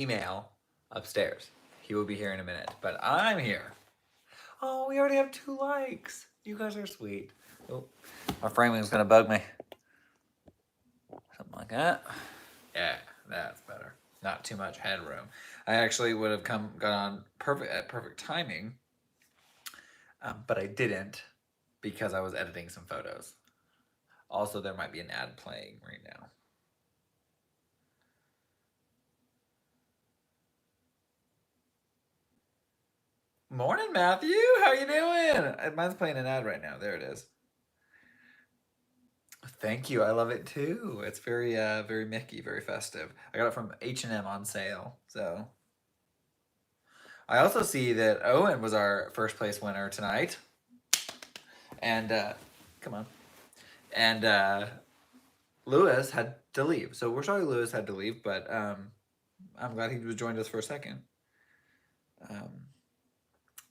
email upstairs. He will be here in a minute, but I'm here. Oh, we already have 2 likes. You guys are sweet. Oh, my framing is gonna bug me. Something like that. Yeah, that's better. Not too much headroom. I actually would have got on perfect timing, but I didn't because I was editing some photos. Also, there might be an ad playing right now. Morning, Matthew. How you doing? Mine's playing an ad right now. There it is. Thank you. I love it too. It's very Mickey, very festive. I got it from H&M on sale. So I also see that Owen was our first place winner tonight. And come on. And Lewis had to leave. So we're sorry Lewis had to leave, but I'm glad he was joined us for a second.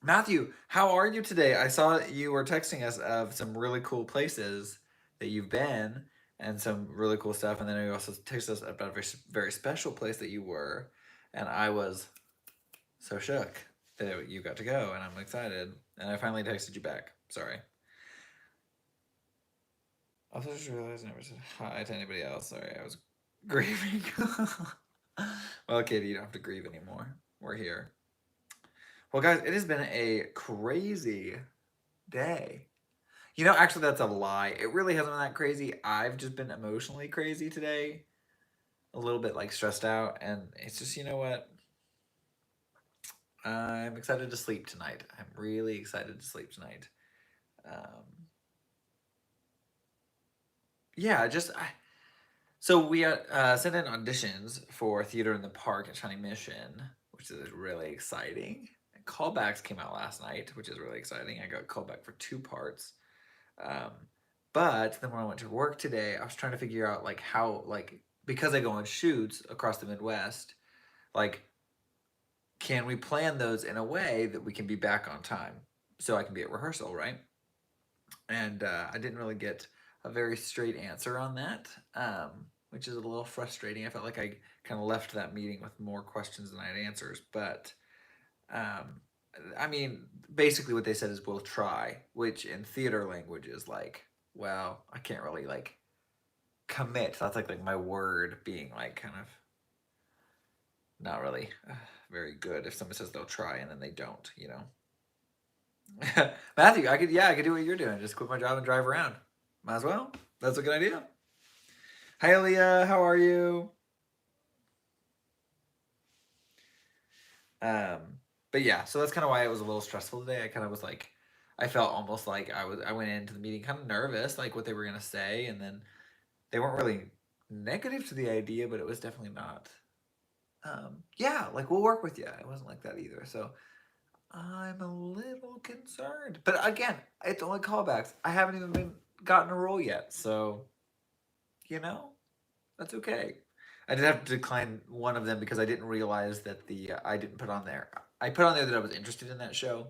Matthew, how are you today? I saw you were texting us of some really cool places that you've been and some really cool stuff. And then you also texted us about a very special place that you were. And I was so shook that you got to go, and I'm excited. And I finally texted you back. Sorry. I also just realized I never said hi to anybody else. Sorry, I was grieving. Well, Katie, you don't have to grieve anymore. We're here. Well, guys, it has been a crazy day. You know, actually, that's a lie. It really hasn't been that crazy. I've just been emotionally crazy today. A little bit like stressed out. And it's just, you know what? I'm excited to sleep tonight. I'm really excited to sleep tonight. Yeah, so we sent in auditions for Theater in the Park at Shining Mission, which is really exciting. And callbacks came out last night, which is really exciting. I got called back for 2 parts. But then when I went to work today, I was trying to figure out like how because I go on shoots across the Midwest, like can we plan those in a way that we can be back on time so I can be at rehearsal, right? And I didn't really get a very straight answer on that, which is a little frustrating. I felt like I kind of left that meeting with more questions than I had answers. But I mean, basically what they said is we'll try, which in theater language is like, well, I can't really like commit. That's like my word being like kind of not really very good if someone says they'll try and then they don't, you know. Matthew, I could do what you're doing. Just quit my job and drive around. Might as well. That's a good idea. Hi, Leah. How are you? But yeah, so that's kind of why it was a little stressful today. I kind of was like, I felt almost like I went into the meeting kind of nervous, like what they were gonna say, and then they weren't really negative to the idea, but it was definitely not. Yeah, like we'll work with you. It wasn't like that either. So I'm a little concerned. But again, it's only callbacks. I haven't even gotten a role yet, so you know, that's okay. I did have to decline one of them because I didn't realize that I didn't put on there. I put on there that I was interested in that show.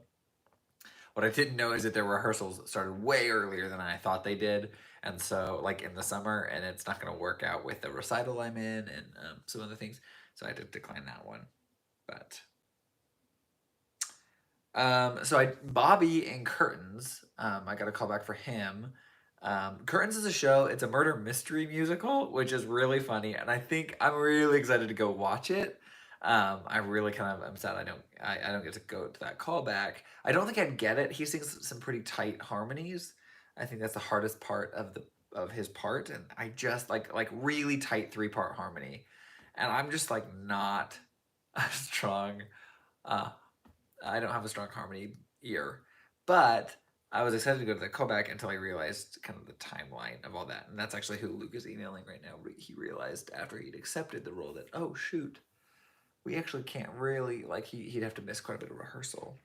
What I didn't know is that their rehearsals started way earlier than I thought they did, and so like in the summer, and it's not going to work out with the recital I'm in and some other things. So I did decline that one, but so Bobby and Curtains. I got a call back for him. Curtains is a show. It's a murder mystery musical, which is really funny, and I think I'm really excited to go watch it. I really I'm sad I don't get to go to that callback. I don't think I'd get it. He sings some pretty tight harmonies. I think that's the hardest part of his part, and I just like really tight 3-part harmony, and I'm just like not a strong. Uh, I don't have a strong harmony ear, but I was excited to go to the callback until I realized kind of the timeline of all that. And that's actually who Luke is emailing right now. He realized after he'd accepted the role that, oh, shoot, we actually can't really, like, he'd have to miss quite a bit of rehearsal.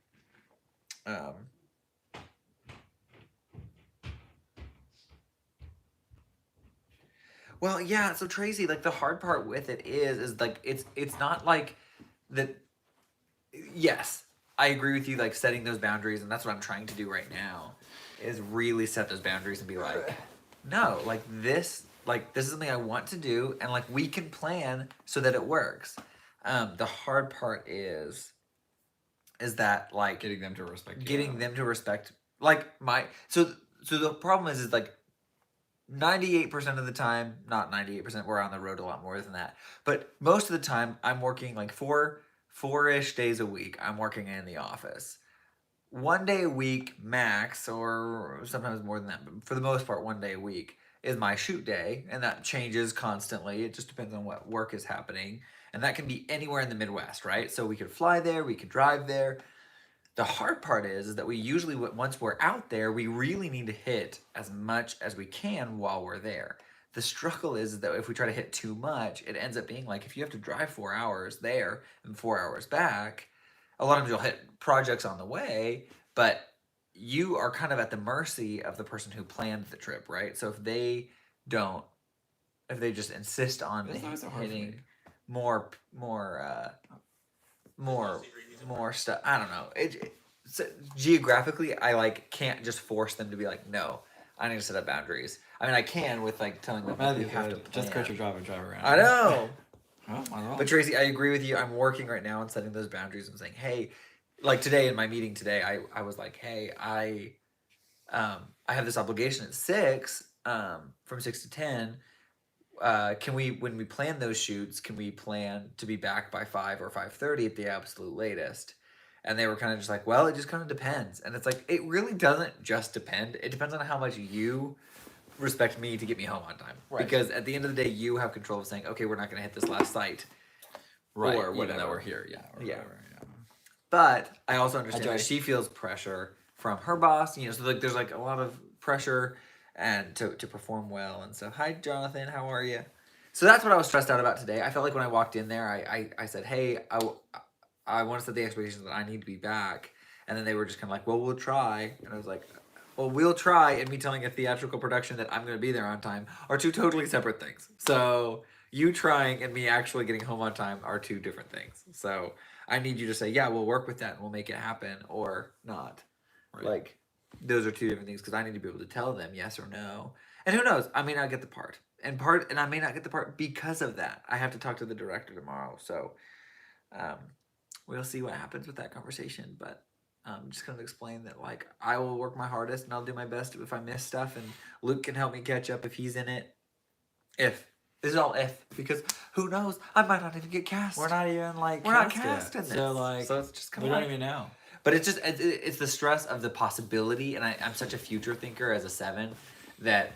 Well, yeah, so Tracy, like, the hard part with it is like, it's not like that. Yes, I agree with you, like, setting those boundaries, and that's what I'm trying to do right now, is really set those boundaries and be like, no, like this is something I want to do, and like we can plan so that it works. The hard part is that like Getting them to respect you. getting them to respect like my so the problem is like 98% of the time, not 98%, we're on the road a lot more than that. But most of the time I'm working like four-ish days a week. I'm working in the office. One day a week max, or sometimes more than that, but for the most part, one day a week is my shoot day, and that changes constantly. It just depends on what work is happening, and that can be anywhere in the Midwest, right? So we could fly there, we could drive there. The hard part is that we usually, once we're out there, we really need to hit as much as we can while we're there. The struggle is that if we try to hit too much, it ends up being like if you have to drive 4 hours there and 4 hours back, a lot of times you'll hit projects on the way, but you are kind of at the mercy of the person who planned the trip, right? So don't, if they just insist on hitting more, more, more stuff. I don't know. So geographically, I like can't just force them to be like, no, I need to set up boundaries. I mean, I can with like telling them you have to plan. Just quit your job and drive around. I know. Oh, but Tracy, I agree with you. I'm working right now on setting those boundaries and saying, hey, like today in my meeting today, I was like, hey, I have this obligation at 6, from 6 to 10. Can we, when we plan those shoots, can we plan to be back by 5 or 5:30 at the absolute latest? And they were kind of just like, well, it just kind of depends. And it's like, it really doesn't just depend. It depends on how much you respect me to get me home on time. Right. Because at the end of the day, you have control of saying, okay, we're not going to hit this last site. Right. Or whatever. Even though we're here, yeah. Whatever, yeah. But I also understand that she feels pressure from her boss. You know, so like there's like a lot of pressure and to perform well. And so, hi, Jonathan, how are you? So that's what I was stressed out about today. I felt like when I walked in there, I said, hey, I want to set the expectations that I need to be back. And then they were just kind of like, well, we'll try. And I was like, well, we'll try, and me telling a theatrical production that I'm going to be there on time are two totally separate things. So you trying and me actually getting home on time are two different things. So I need you to say, yeah, we'll work with that and we'll make it happen, or not. Right. Like, those are two different things, because I need to be able to tell them yes or no. And who knows? I may not get the part. And I may not get the part because of that. I have to talk to the director tomorrow. So we'll see what happens with that conversation. But just kind of explain that, like, I will work my hardest and I'll do my best if I miss stuff, and Luke can help me catch up if he's in it. If. This is all if, because who knows? I might not even get cast. We're not even like not cast in this. So it's just kind of, we don't even know. But it's just it's the stress of the possibility, and I'm such a future thinker as a 7 that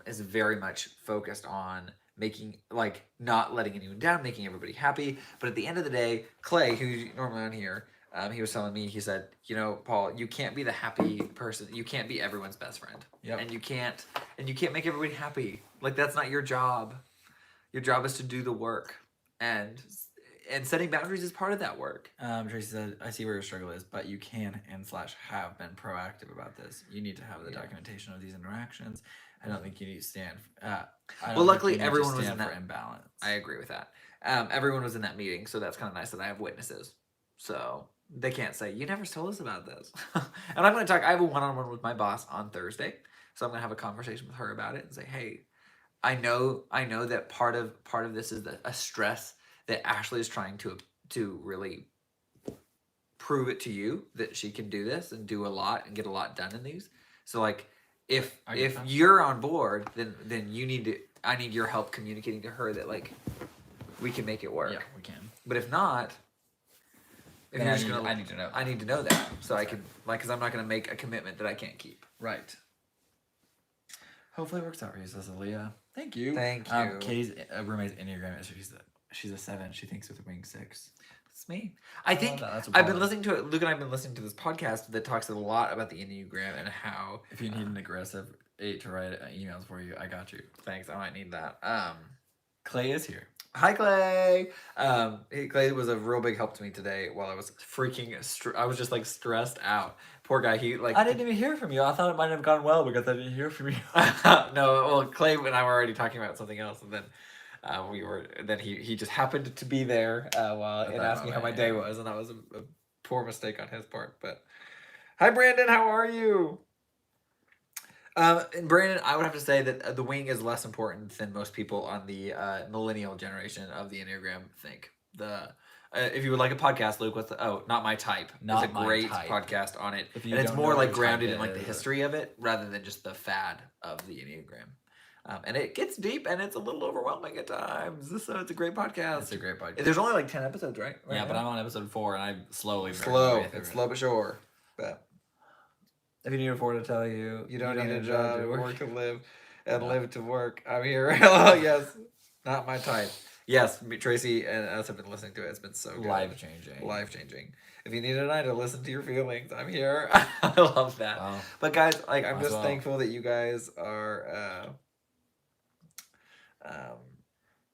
is very much focused on making, like, not letting anyone down, making everybody happy. But at the end of the day, Clay, who's normally on here, he was telling me, he said, you know, Paul, you can't be the happy person. You can't be everyone's best friend. Yep. And you can't make everybody happy. Like, that's not your job. Your job is to do the work. And setting boundaries is part of that work. Tracy said, I see where your struggle is, but you can and / have been proactive about this. You need to have the documentation of these interactions. I don't think you need to stand. Well, luckily everyone was in that imbalance. I agree with that. Everyone was in that meeting, so that's kind of nice that I have witnesses. So they can't say, you never told us about this. And I'm going to talk. I have a one-on-one with my boss on Thursday, so I'm going to have a conversation with her about it and say, hey, I know that part of this is a stress that Ashley is trying to really prove it to you that she can do this and do a lot and get a lot done in these. So, like, if you're on board, then I need your help communicating to her that, like, we can make it work. Yeah, we can. But if not, I need to know. I need to know that, so I can, like, because I'm not going to make a commitment that I can't keep. Right. Hopefully it works out for you, says Aaliyah. Thank you. Thank you. Katie's roommate's Enneagram, she's a 7. She thinks with a wing 6. It's me. I think I've been listening to it. Luke and I have been listening to this podcast that talks a lot about the Enneagram and how. If you need an aggressive 8 to write emails for you, I got you. Thanks. I might need that. Clay is here. Hi, Clay. Clay was a real big help to me today while I was freaking. I was just like stressed out. Poor guy. He like. I didn't even hear from you. I thought it might have gone well because I didn't hear from you. No, well, Clay and I were already talking about something else, and then he just happened to be there and asked me how my day was, and that was a poor mistake on his part. But hi, Brandon. How are you? And Brandon, I would have to say that the wing is less important than most people on the millennial generation of the Enneagram think. If you would like a podcast, Luke, what's the Not My Type. Not It's a My great Type. podcast on it. If you And it's don't more know like what grounded type in like the is, history of it rather than just the fad of the Enneagram. And it gets deep and it's a little overwhelming at times. So it's a great podcast. It's a great podcast. There's only like 10 episodes, right? Yeah, but I'm on episode 4 and I'm slowly slow. It's slow but sure. But if you need a 4 to tell you, you don't need a job to work to live and No. live to work. I'm here. Hello, yes. Not my type. Yes, Tracy and us have been listening to it. It's been so good. Life changing. Life changing. If you need a night to listen to your feelings, I'm here. I love that. Wow. But guys, like I'm Might just as well. thankful that you guys are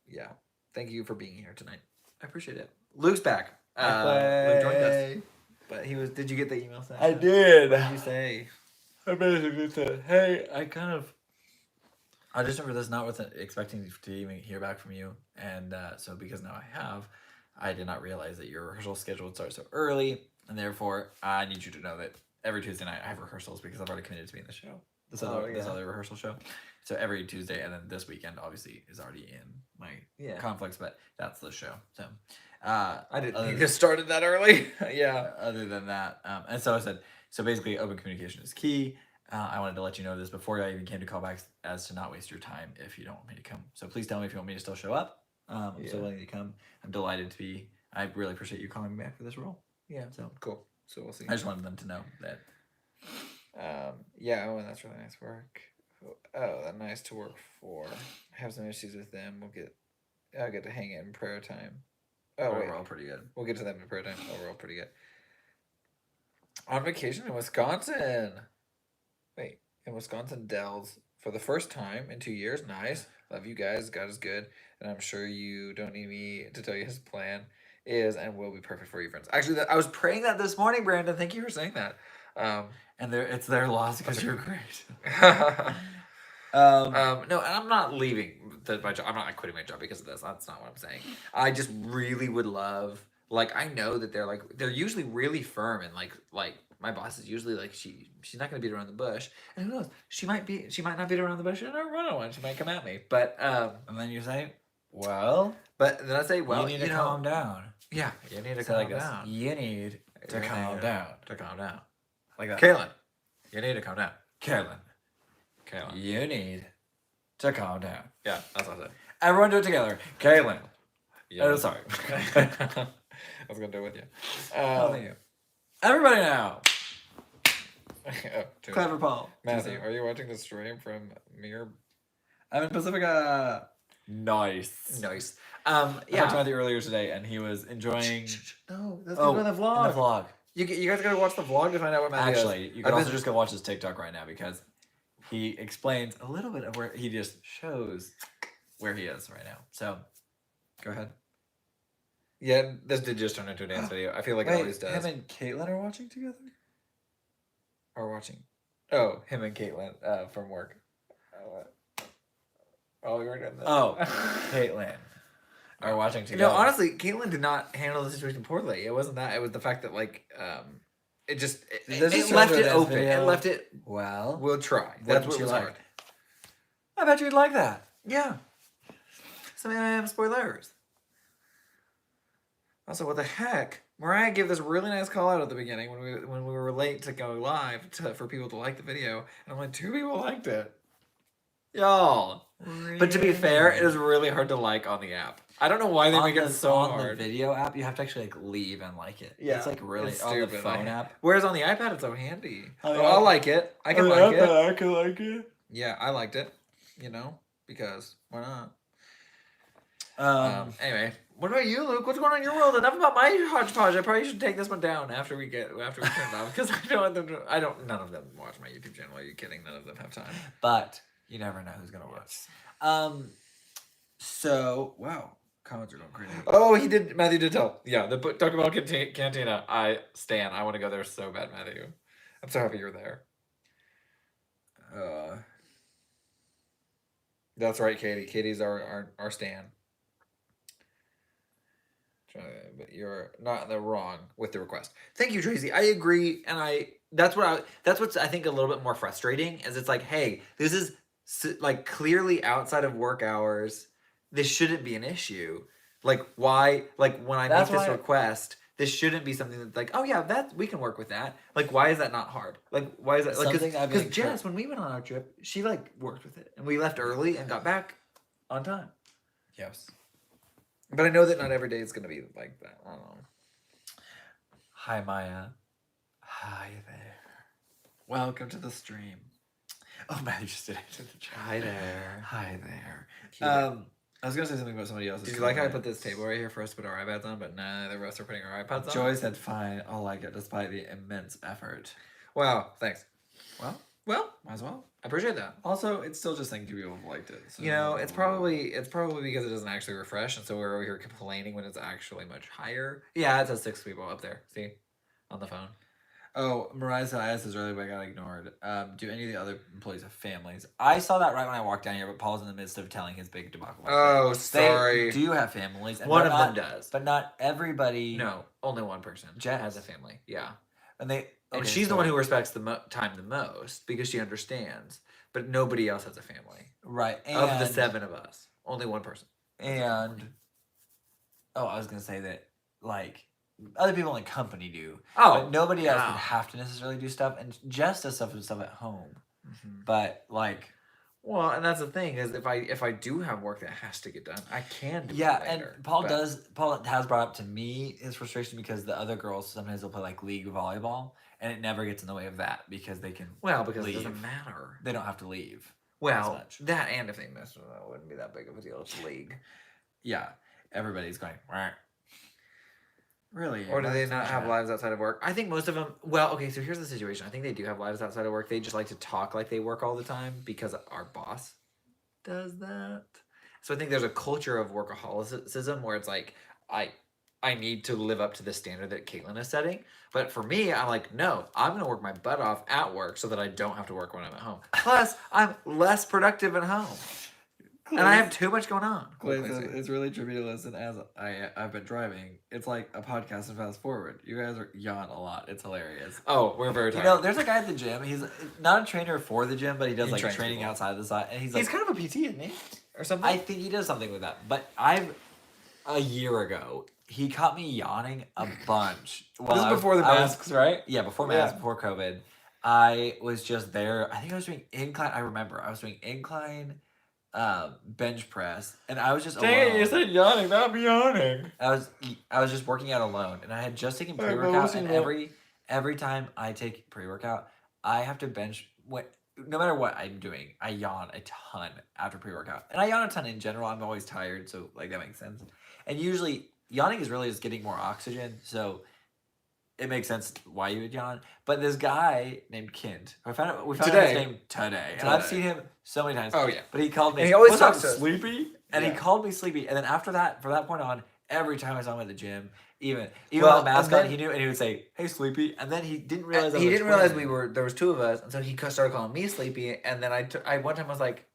yeah. Thank you for being here tonight. I appreciate it. Luke's back. Luke joined us. But he was did you get the email sent? I did. What did you say? I basically said, hey, I just remember this not expecting to even hear back from you. And so because now I have, I did not realize that your rehearsal schedule would start so early. And therefore, I need you to know that every Tuesday night I have rehearsals because I've already committed to being in the show. This other rehearsal show. So every Tuesday, and then this weekend obviously is already in my conflicts, but that's the show. So I didn't think it started that early. Yeah. Other than that, and so I said, so basically open communication is key. I wanted to let you know this before I even came to callbacks as to not waste your time if you don't want me to come. So please tell me if you want me to still show up. I'm still willing to come. I'm delighted to be. I really appreciate you calling me back for this role. Yeah. So cool. So we'll see. I just wanted them to know that. Yeah, and that's really nice work. Oh, that's nice to work for. Have some issues with them. I'll get to hang out in prayer time. Oh, wait. We're all pretty good. We'll get to them in prayer time. Overall, pretty good. On vacation in Wisconsin. Wait, in Wisconsin Dells for the first time in 2 years. Nice. Love you guys. God is good. And I'm sure you don't need me to tell you his plan is and will be perfect for you, friends. Actually, I was praying that this morning, Brandon. Thank you for saying that. And it's their loss because you're great. No, and I'm not leaving my job. I'm not quitting my job because of this. That's not what I'm saying. I just really would love, like, I know that they're usually really firm and like my boss is usually like she's not gonna beat around the bush. And who knows? She might not beat around the bush in a one-on-one. She might come at me. But and then you say, well, but then I say, well, you need to calm down. Yeah, you need to So calm like this, down. you need to calm down. To calm down. Like that. Kaylin, you need to calm down. Kaylin, you need to calm down. Yeah, that's what I said. Everyone do it together. Kaylin. Yeah. Oh, sorry. I was gonna do it with you. Thank you. Everybody now. Too Clever Paul. Matthew, are you watching the stream from Mirror? I'm in Pacifica. Nice. Nice. I talked to Yeah. Matthew earlier today, and he was enjoying. No, that's Oh, in the in vlog. the vlog. You guys gotta watch the vlog to find out what Matthew does. Actually, you can also just go watch his TikTok right now because he explains a little bit of where he just shows where he is right now. So, go ahead. Yeah, this did just turn into a dance video. I feel like it always does. Him and Caitlin are watching together? Are watching. Oh, him and Caitlin from work. Oh, we were doing this. Oh, Caitlin are watching You together. know, honestly, Caitlin did not handle the situation poorly. It wasn't that. It was the fact that, like, it just it left it open. It left it. Well, We'll try. That's what you was like. hard. I bet you'd like that. Yeah. Some spoilers. Also, what the heck? Mariah gave this really nice call out at the beginning when we were late to go live for people to like the video, and I'm like, 2 people liked it. Y'all. But to be fair, it is really hard to like on the app. I don't know why they make it so on hard. the video app, you have to actually like leave and like it. Yeah, it's like really it's on the stupid. phone app. Whereas on the iPad, it's so handy. On the Oh, I'll iPad- like it. I can like it. I can like it. Yeah, I liked it. You know, because why not? Um, Anyway, what about you, Luke? What's going on in your world? Enough about my hodgepodge. I probably should take this one down after we turn it off because none of them watch my YouTube channel. Are you kidding? None of them have time. but you never know who's gonna watch. So wow, comments are going crazy. Oh, Matthew did tell. Yeah, the Taco Bell Cantina. I want to go there so bad, Matthew. I'm so happy you're there. That's right, Katie. Katie's our stan. But you're not in the wrong with the request. Thank you, Tracy. I agree, and that's what's I think a little bit more frustrating is it's like, hey, this is like clearly outside of work hours. This shouldn't be an issue. Like, why? Like, when I That's make this why- request, this shouldn't be something that's like, oh yeah, that we can work with that. Like, why is that not hard? Like, why is that like? Something I've Because been Jess, when we went on our trip, she like worked with it, and we left early and got back on time. Yes. But I know that not every day is gonna be like that. I don't know. Hi, Maya. Hi there. Welcome to the stream. Oh, Matthew just did it to the chat. Hi there. Hi there. Cute. I was gonna say something about somebody else's. Did you like how I put this table right here for us to put our iPads on, but neither of us are putting our iPads on? Joy said, "Fine, I'll like it, despite the immense effort." Wow, thanks. Well, might as well. I appreciate that. Also, it's still just thank you people have liked it. So. You know, it's probably because it doesn't actually refresh, and so we're over here complaining when it's actually much higher. Yeah, it says 6 people up there. See, on the phone. Oh, Mariah said I asked this earlier, but I got ignored. Do any of the other employees have families? I saw that right when I walked down here, but Paul's in the midst of telling his big debacle. Oh, sorry. They do have families. And One of them does. But not everybody. No, only one person Jess has a family. Yeah. And they. And she's the one who respects the time the most because she understands. But nobody else has a family. Right. And, of the 7 of us, only one person. And. Oh, I was going to say that, like, other people in the company do. Oh. But nobody else would have to necessarily do stuff. And Jess does stuff at home. Mm-hmm. But, like. Well, and that's the thing is if I do have work that has to get done, I can do it later. And Paul has brought up to me his frustration because the other girls sometimes will play like league volleyball and it never gets in the way of that because they can because leave. It doesn't matter. They don't have to leave. Well, that and if they miss, that wouldn't be that big of a deal. It's league. Yeah. Everybody's going, Wah. Really? Or do they not have lives outside of work? I think most of them. Well, okay, so here's the situation. I think they do have lives outside of work. They just like to talk like they work all the time because our boss does that. So I think there's a culture of workaholicism where it's like, I need to live up to the standard that Caitlin is setting. But for me, I'm like, no, I'm going to work my butt off at work so that I don't have to work when I'm at home. Plus, I'm less productive at home. And I have too much going on. It's really trippy to listen as I've been driving. It's like a podcast and fast forward. You guys are yawn a lot. It's hilarious. Oh, we're very tired. You know, there's a guy at the gym. He's not a trainer for the gym, but he does like training people outside the side. And he's kind of a PT, isn't he? Or something? I think he does something with that. But a year ago, he caught me yawning a bunch. This is before the masks, right? Yeah, before masks, before COVID. I was just there. I think I was doing incline. I remember I was doing incline bench press, and I was just alone. You said yawning, not me yawning. I was just working out alone, and I had just taken pre-workout, and every time I take pre-workout, I have to bench. No matter what I'm doing, I yawn a ton after pre-workout, and I yawn a ton in general. I'm always tired, so like that makes sense. And usually, yawning is really just getting more oxygen, so it makes sense why you would yawn. But this guy named Kent, we found out his name today. And I've seen him so many times. Oh yeah. But he called me. And he always talks sleepy. And he called me sleepy. And then from that point on, every time I saw him at the gym, even with a mask on, he knew, and he would say, "Hey, sleepy." And then he didn't realize there was 2 of us, and so he started calling me sleepy. And then I one time was like,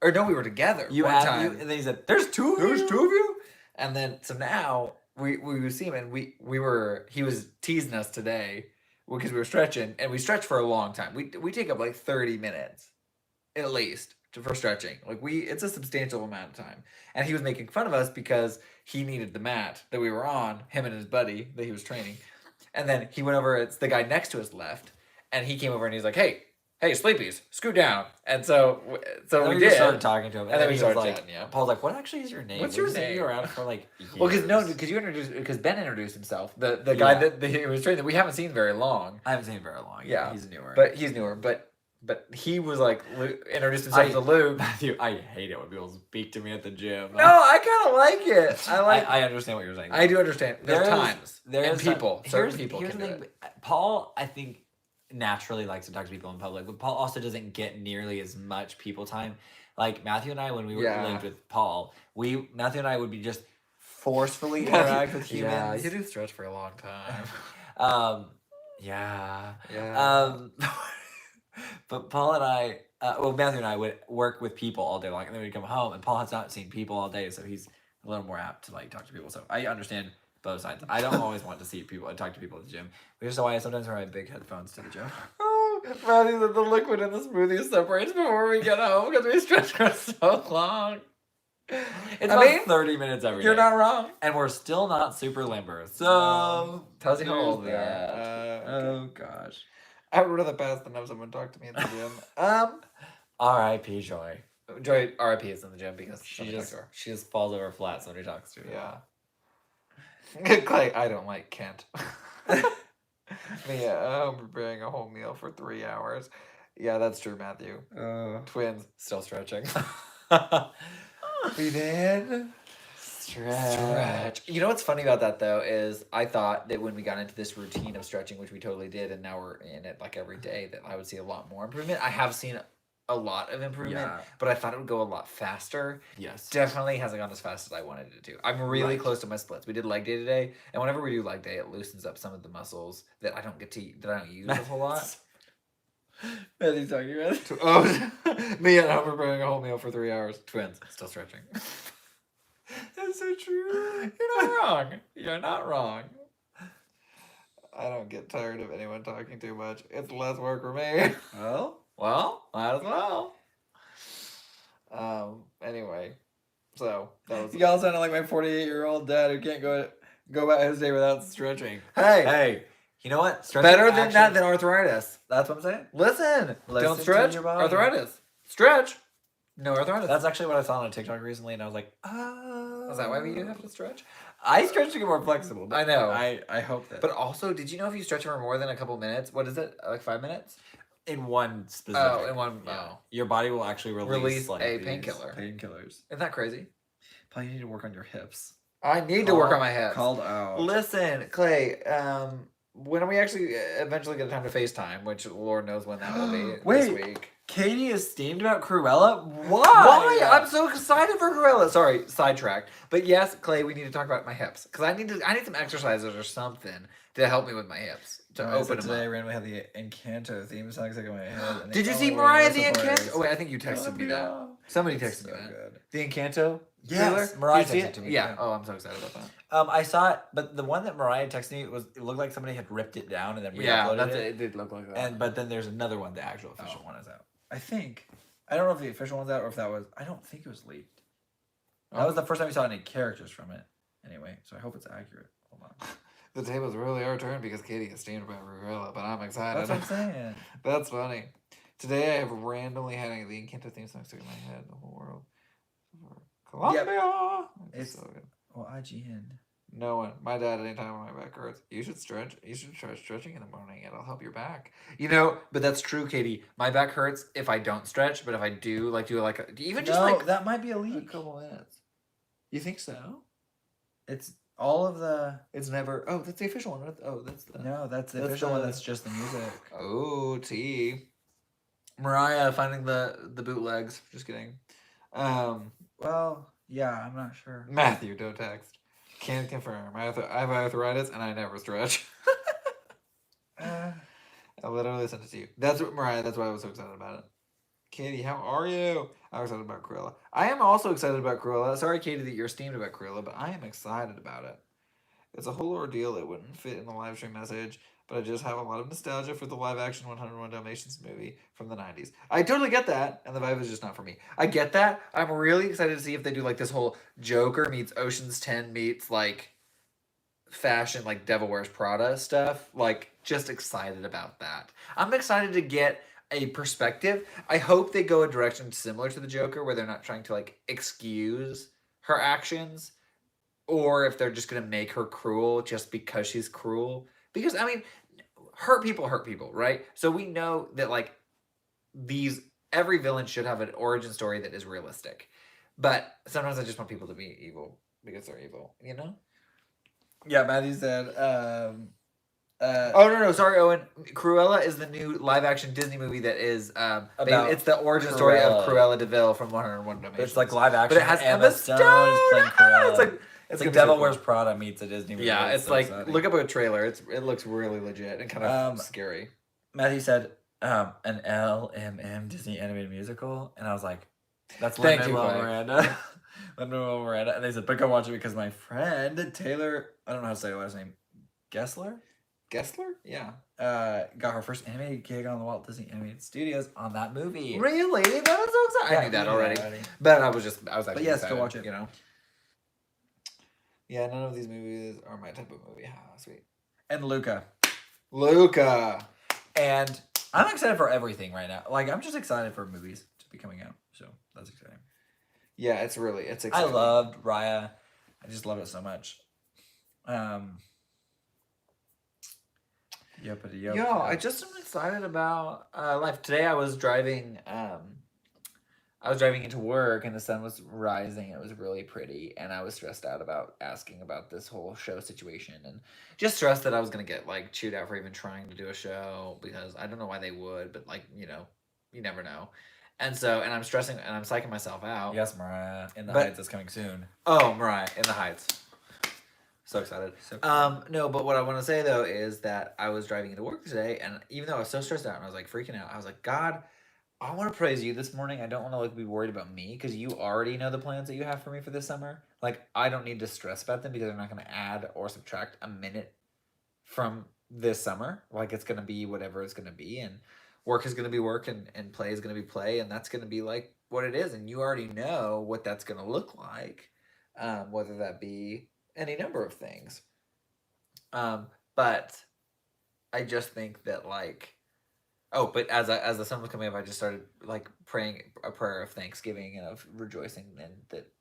or no, we were together. And then he said, "There's 2 of you." There's 2 of you. And then so now. We would see him, and he was teasing us today because we were stretching, and we stretch for a long time. We take up like 30 minutes at least for stretching. Like it's a substantial amount of time. And he was making fun of us because he needed the mat that we were on, him and his buddy that he was training. And then he went over, it's the guy next to us left, and he came over and he's like, hey, sleepies, scoot down. And so we did. Started talking to him, and then we started like, chatting. Yeah. Paul's like, "What actually is your name? What's your name?" You around for like years. Well, because Ben introduced himself. The guy that he was training that we haven't seen very long. I haven't seen him very long. Yeah, he's newer. But he was like introduced himself to Luke. Matthew, I hate it when people speak to me at the gym. No, I kind of like it. I understand what you're saying. I do understand. There's times. Certain people can do it. Paul, I think, naturally likes to talk to people in public, but Paul also doesn't get nearly as much people time. Like Matthew and I, when we were linked with Paul, Matthew and I would be just forcefully interact with humans. Yeah, you do stretch for a long time. But Paul and I, Matthew and I would work with people all day long, and then we'd come home, and Paul has not seen people all day, so he's a little more apt to like talk to people. So I understand both sides. I don't always want to see people and talk to people at the gym, which is why I sometimes wear my big headphones to the gym. Oh, Matthew, the liquid in the smoothie separates before we get home because we stretch for so long. It's I about mean, 30 minutes every day. You're not wrong. And we're still not super limber. So Tells you how there's old we are. that. Okay. Oh gosh. I would rather pass than have someone talk to me at the gym. R.I.P. Joy. Joy RIP is in the gym because She just falls over flat. Somebody talks to her. Yeah. Clay, I don't like Kent. Mia, I'm preparing a whole meal for 3 hours. Yeah, that's true, Matthew. Twins, still stretching. We did. Stretch. You know what's funny about that though is I thought that when we got into this routine of stretching, which we totally did, and now we're in it like every day, that I would see a lot more improvement. I have seen a lot of improvement, but I thought it would go a lot faster. Yes. Definitely hasn't gone as fast as I wanted it to. I'm really close to my splits. We did leg day today, and whenever we do leg day, it loosens up some of the muscles that I don't use a whole lot. Matthew's talking about it. Me and I'm preparing a whole meal for 3 hours. Twins, still stretching. That's so true. You're not wrong. You're not wrong. I don't get tired of anyone talking too much. It's less work for me. Well, might as well. Anyway, so that was. Y'all sounded like my 48-year-old dad who can't go about his day without stretching. Hey, you know what? Stretching better than that than arthritis. That's what I'm saying. Listen don't stretch. Arthritis. Stretch. No arthritis. That's actually what I saw on a TikTok recently, and I was like, oh. Is that why we have to stretch? I stretch to get more flexible. I know. I hope that. But also, did you know if you stretch for more than a couple minutes, what is it? Like 5 minutes? In one specific. Oh, in one. Yeah. Your body will actually release like a painkiller. Painkillers. Isn't that crazy? Probably need to work on your hips. I need to work on my hips. Called out. Listen, Clay. When are we actually eventually get time to FaceTime? Which Lord knows when that will be. This week. Katie is steamed about Cruella? Why? Why? I'm so excited for Cruella. Sorry, sidetracked. But yes, Clay, we need to talk about my hips. Because I need some exercises or something to help me with my hips. To open them today, up. randomly had the Encanto theme song stuck in my head. Did you see Mariah the Encanto? Oh wait, I think you texted me that. Somebody texted me that. Good. The Encanto? Yes, Mariah texted to me. Yeah. Oh, I'm so excited about that. I saw it, but the one that Mariah texted me it looked like somebody had ripped it down and then re-uploaded it. It did look like that. But then there's another one, the actual official one is out. I think. I don't know if the official one's out or if that was. I don't think it was leaked. That was the first time we saw any characters from it. Anyway, so I hope it's accurate. Hold on. The tables really are turned because Katie is steamed about Cruella, but I'm excited. That's what I'm saying. That's funny. Today I have randomly had the Encanto theme song stuck in my head. The whole world. Colombia. Yep. It's so good. Well, IGN. No one. My dad, anytime my back hurts, you should stretch. You should try stretching in the morning. It'll help your back. You know, but that's true, Katie. My back hurts if I don't stretch, but if I do, that might be a leak. A couple minutes. You think so? It's all of the. It's never. Oh, that's the official one. Oh, that's the. No, that's the official one. That's just the music. Oh, T. Mariah finding the bootlegs. Just kidding. Well, yeah, I'm not sure. Matthew, don't text. Can't confirm. I have arthritis and I never stretch. I literally sent it to you. That's what Mariah. That's why I was so excited about it. Katie, how are you? I'm excited about Cruella. I am also excited about Cruella. Sorry, Katie, that you're steamed about Cruella, but I am excited about it. It's a whole ordeal. It wouldn't fit in the live stream message, but I just have a lot of nostalgia for the live-action 101 Dalmatians movie from the 90s. I totally get that, and the vibe is just not for me. I get that. I'm really excited to see if they do, like, this whole Joker meets Ocean's 10 meets, like, fashion, like, Devil Wears Prada stuff. Like, just excited about that. I'm excited to get a perspective. I hope they go a direction similar to the Joker, where they're not trying to, like, excuse her actions, or if they're just going to make her cruel just because she's cruel. Because, I mean, hurt people, right? So we know that, like, every villain should have an origin story that is realistic. But sometimes I just want people to be evil because they're evil, you know? Yeah, Matthew said, no, sorry, Owen. Cruella is the new live-action Disney movie that is, it's the origin story of Cruella de Vil from 101 Dalmatians. It's like live-action, but it has Emma Stone is playing Cruella. It's like Devil Wears Prada meets a Disney movie. Yeah, it's so like, exciting. Look up a trailer. It looks really legit and kind of scary. Matthew said, an LMM Disney animated musical, and I was like, that's Lin-Manuel Miranda. Lin-Manuel Miranda. And they said, but go watch it because my friend, Taylor, I don't know how to say the last name, Gessler? Gessler? Yeah. got her first animated gig on the Walt Disney Animated Studios on that movie. Really? That is so exciting. Yeah, I knew that you already. already. But I was actually yes, excited, go watch it. you know? Yeah, none of these movies are my type of movie. Ah, sweet. And Luca. Luca. And I'm excited for everything right now. Like, I'm just excited for movies to be coming out. So that's exciting. Yeah, it's exciting. I loved Raya. I just love it so much. Yeah, I just am excited about life. Today I was driving into work and the sun was rising. It was really pretty, and I was stressed out about asking about this whole show situation, and just stressed that I was gonna get like chewed out for even trying to do a show, because I don't know why they would, but like, you never know. And I'm stressing and I'm psyching myself out. Yes, Mariah in the Heights is coming soon. Oh, Mariah in the Heights. So excited. So cool. No, but what I want to say though is that I was driving into work today, and even though I was so stressed out and I was like freaking out, I was like, God, I want to praise you this morning. I don't want to like be worried about me, because you already know the plans that you have for me for this summer. Like, I don't need to stress about them, because I'm not going to add or subtract a minute from this summer. Like, it's going to be whatever it's going to be, and work is going to be work, and play is going to be play, and that's going to be like what it is. And you already know what that's going to look like, whether that be any number of things. But I just think that like, oh, but as the sun was coming up, I just started like praying a prayer of thanksgiving and of rejoicing, and that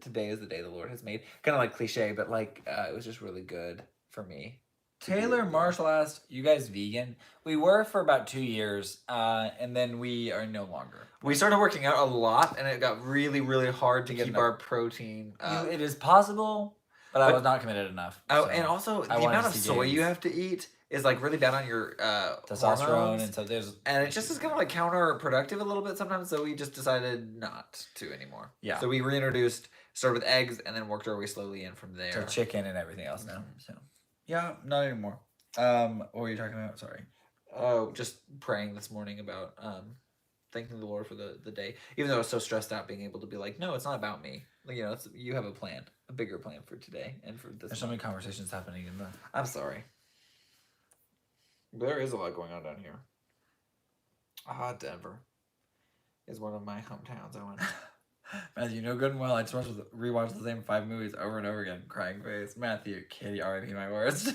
today is the day the Lord has made. Kind of like cliche, but like it was just really good for me. Taylor Marshall asked, "You guys vegan?" We were for about 2 years, and then we are no longer. We started working out a lot, and it got really, really hard to keep our protein. It is possible, but I was not committed enough. Oh, so and also the amount of soy you have to eat is like really bad on your testosterone, hormones, and so it just is kind of like counterproductive a little bit sometimes. So we just decided not to anymore. Yeah. So we reintroduced, started with eggs, and then worked our way slowly in from there. So chicken and everything else now. So yeah, not anymore. What were you talking about? Sorry. Oh, just praying this morning about thanking the Lord for the day. Even though I was so stressed out, being able to be like, no, it's not about me. Like, you have a plan, a bigger plan for today and for this. There's so many conversations happening in the. I'm sorry. There is a lot going on down here. Denver is one of my hometowns. I went. Matthew, you know good and well, I just rewatched the same 5 movies over and over again. Crying face. Matthew, Katie, R.I.P. my words.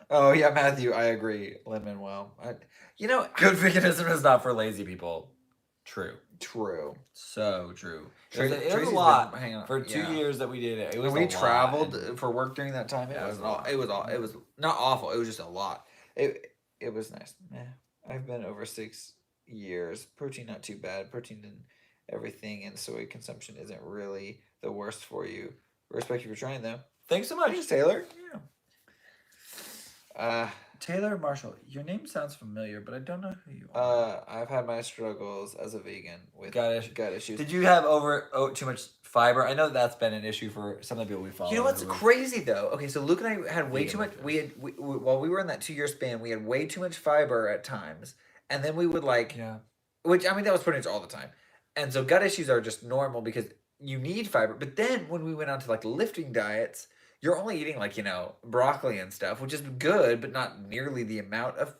Oh yeah, Matthew, I agree. Lin-Manuel. Good veganism is not for lazy people. True. So true. It was a lot. For 2 years that we did it. We traveled for work during that time. It was not awful. It was just a lot. It was nice. I've been over 6 years. Protein not too bad. Protein in everything, and soy consumption isn't really the worst for you. Respect you for trying though. Thanks so much. Thanks, Taylor. Taylor Marshall, your name sounds familiar, but I don't know who you are. I've had my struggles as a vegan with gut issues. Did you have too much fiber? I know that's been an issue for some of the people we follow. You know what's crazy though? Okay, so Luke and I had way too much. While we were in that 2-year span, we had way too much fiber at times, and then we would which I mean that was pretty much all the time. And so gut issues are just normal because you need fiber. But then when we went on to like lifting diets, you're only eating like, broccoli and stuff, which is good, but not nearly the amount of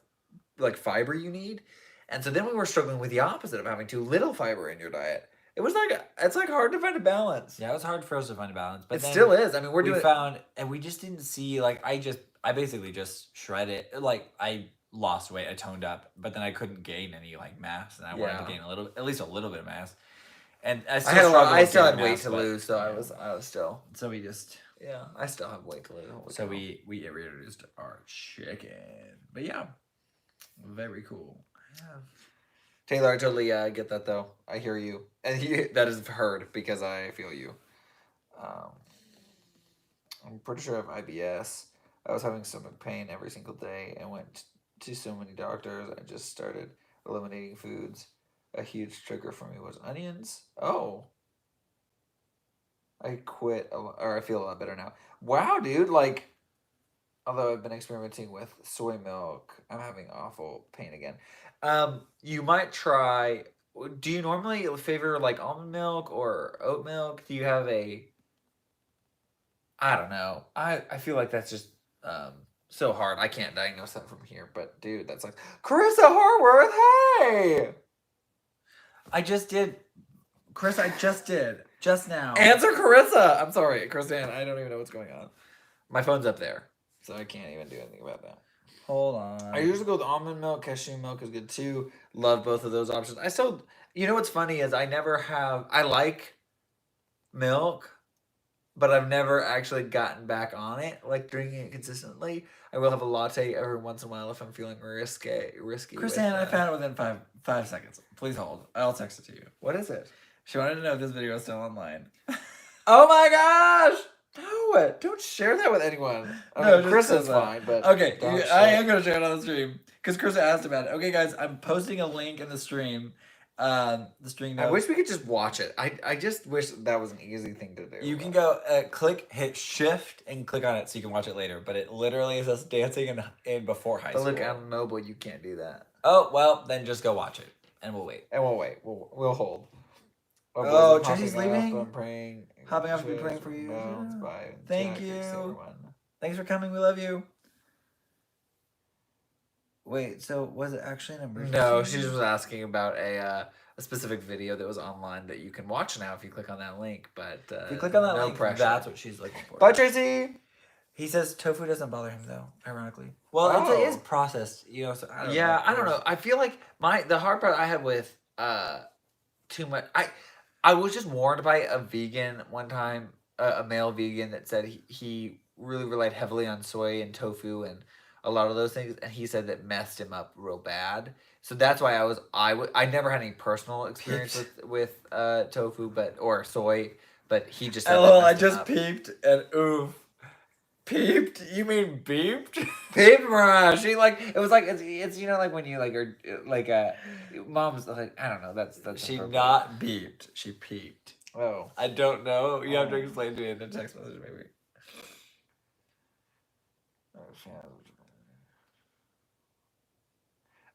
like fiber you need. And so then we were struggling with the opposite of having too little fiber in your diet. It's like hard to find a balance. Yeah, it was hard for us to find a balance, but it still is. I mean, we found, and we just didn't see I basically just shredded. Like I lost weight, I toned up, but then I couldn't gain any like mass, and I wanted to gain at least a little bit of mass. And I still had weight to lose, so I was still. So we just. Yeah, I still have weight to lose. So we reintroduced our chicken. But yeah, very cool. Taylor, I totally get that though. I hear you. And that is heard because I feel you. I'm pretty sure I have IBS. I was having stomach pain every single day and went to so many doctors. I just started eliminating foods. A huge trigger for me was onions. Oh. I quit, or I feel a lot better now. Wow, dude, although I've been experimenting with soy milk, I'm having awful pain again. You might try, do you normally favor, almond milk or oat milk? Do you have I don't know. I feel like that's just so hard. I can't diagnose that from here, but dude, that's like Carissa Harworth. Hey, I just did, Chris. I just did just now. answer Carissa. I'm sorry, Chrisanne. I don't even know what's going on. My phone's up there, so I can't even do anything about that. Hold on. I usually go with almond milk. Cashew milk is good too. Love both of those options. I still, you know what's funny is I never have. I like milk, but I've never actually gotten back on it, like drinking it consistently. I will have a latte every once in a while if I'm feeling risky. Chrisanne, I found it within five seconds. Please hold. I'll text it to you. What is it? She wanted to know if this video is still online. Oh my gosh! No, don't share that with anyone. I mean, just Chris is says that. fine, but Okay, don't I share. am gonna share it on the stream because Chris asked about it. Okay, guys, I'm posting a link in the stream. The stream. I wish we could just watch it. I just wish that was an easy thing to do. You can go hit shift and click on it so you can watch it later. But it literally is us dancing in before high But school. look, on mobile, you can't do that. Oh well, then just go watch it and we'll wait. And we'll wait. We'll hold. Oh, boys, I'm Tracy's hopping up, leaving? I'm praying. Hopping up to be Cheers, praying for you. bones, bye. Thank Jack, you. everyone. Thanks for coming. We love you. Wait, so was it actually an emergency? No, she just was asking about a specific video that was online that you can watch now if you click on that link. But If you click on that no link, pressure. that's what she's looking for. Bye, Tracy. He says tofu doesn't bother him though, ironically. Well, Oh. it is processed, you know. So I don't know. I don't know. I feel like the hard part I had with too much. I was just warned by a vegan one time, a male vegan that said he really relied heavily on soy and tofu and a lot of those things, and he said that messed him up real bad. So that's why I never had any personal experience with tofu or soy, but he just said LOL, that I messed him just up. peeped and oof. Peeped? You mean beeped? Peeped, Mariah. She it was like it's you know like when you like are like mom's like I don't know that's She appropriate. not beeped. She peeped. Oh. I don't know. You have to explain to me in the text message, maybe.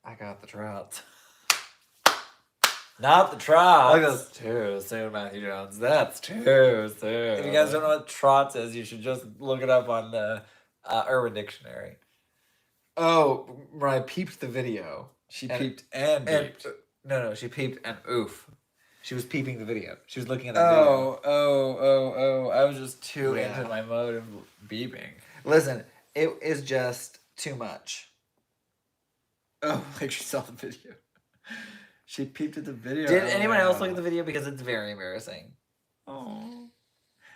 I got the trout. Not the trots. Like that's too soon, Matthew Jones. That's too soon. If you guys don't know what trots is, you should just look it up on the Urban Dictionary. Oh, Mariah peeped the video. She And- peeped and beeped. No, she peeped and oof. She was peeping the video. She was looking at the video. Oh. I was just too Yeah. into my mode of beeping. Listen, it is just too much. Oh, like she saw the video. She peeped at the video. Did anyone else look at the video? Because it's very embarrassing. Oh.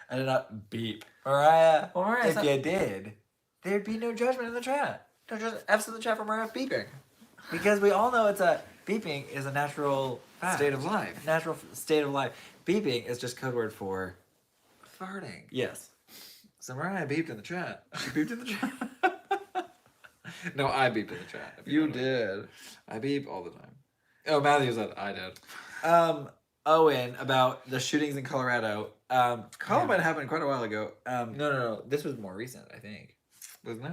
I did not beep. Mariah, Mariah, if you did, there'd be no judgment in the chat. No judgment. F's in the chat for Mariah beeping. because we all know beeping is a natural fact. State of life. Natural state of life. Beeping is just code word for Farting. yes. So Mariah beeped in the chat. She beeped in the chat. No, I beeped in the chat. if You know. did. I beep all the time. Oh, Matthew said I did. Owen, about the shootings in Colorado. Columbine happened quite a while ago. No. This was more recent, I think. Wasn't it?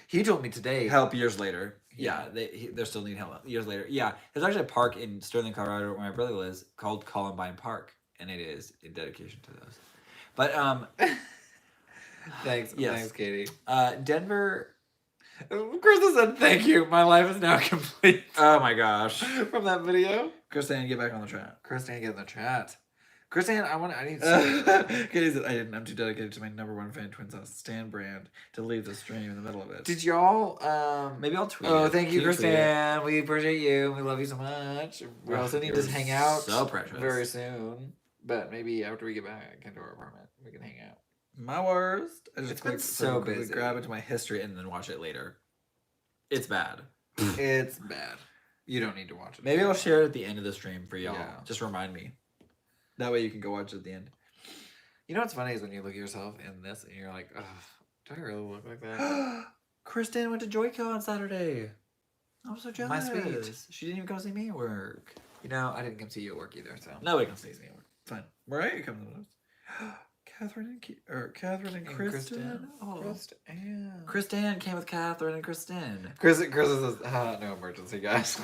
He told me today. Help years later. Yeah, they still need help years later. Yeah, there's actually a park in Sterling, Colorado, where my brother lives, called Columbine Park, and it is in dedication to those. But Thanks, Yes. thanks, Katie. Denver. Krista said, "Thank you. My life is now complete." Oh my gosh. From that video. Christine, get back on the chat. Kristen, get in the chat. Kristen, I need to. Katie said, I didn't. I'm too dedicated to my #1 fan, TwinSauce Stan brand, to leave the stream in the middle of it. Did y'all? Maybe I'll tweet Oh, it. thank you, Can tweet it? Kristen. We appreciate you. We love you so much. We Oh, also need you're to hang out so precious. very soon. But maybe after we get back into our apartment, we can hang out. My worst. I just It's been click- so quickly busy. grab into my history and then watch it later. It's bad. It's bad. You don't need to watch it. Maybe I'll share it at the end of the stream for y'all. Yeah. Just remind me. That way you can go watch it at the end. You know what's funny is when you look at yourself in this and you're like, oh, do I really look like that? Kristen went to Joyco on Saturday. I'm so My jealous. sweet. She didn't even come see me at work. You know, I didn't come see you at work either, so. Nobody comes see me at work. Fine. Right? Come to those. Catherine and Kristen. Oh. Kristen came with Catherine and Kristen. Chris says, no emergency, guys.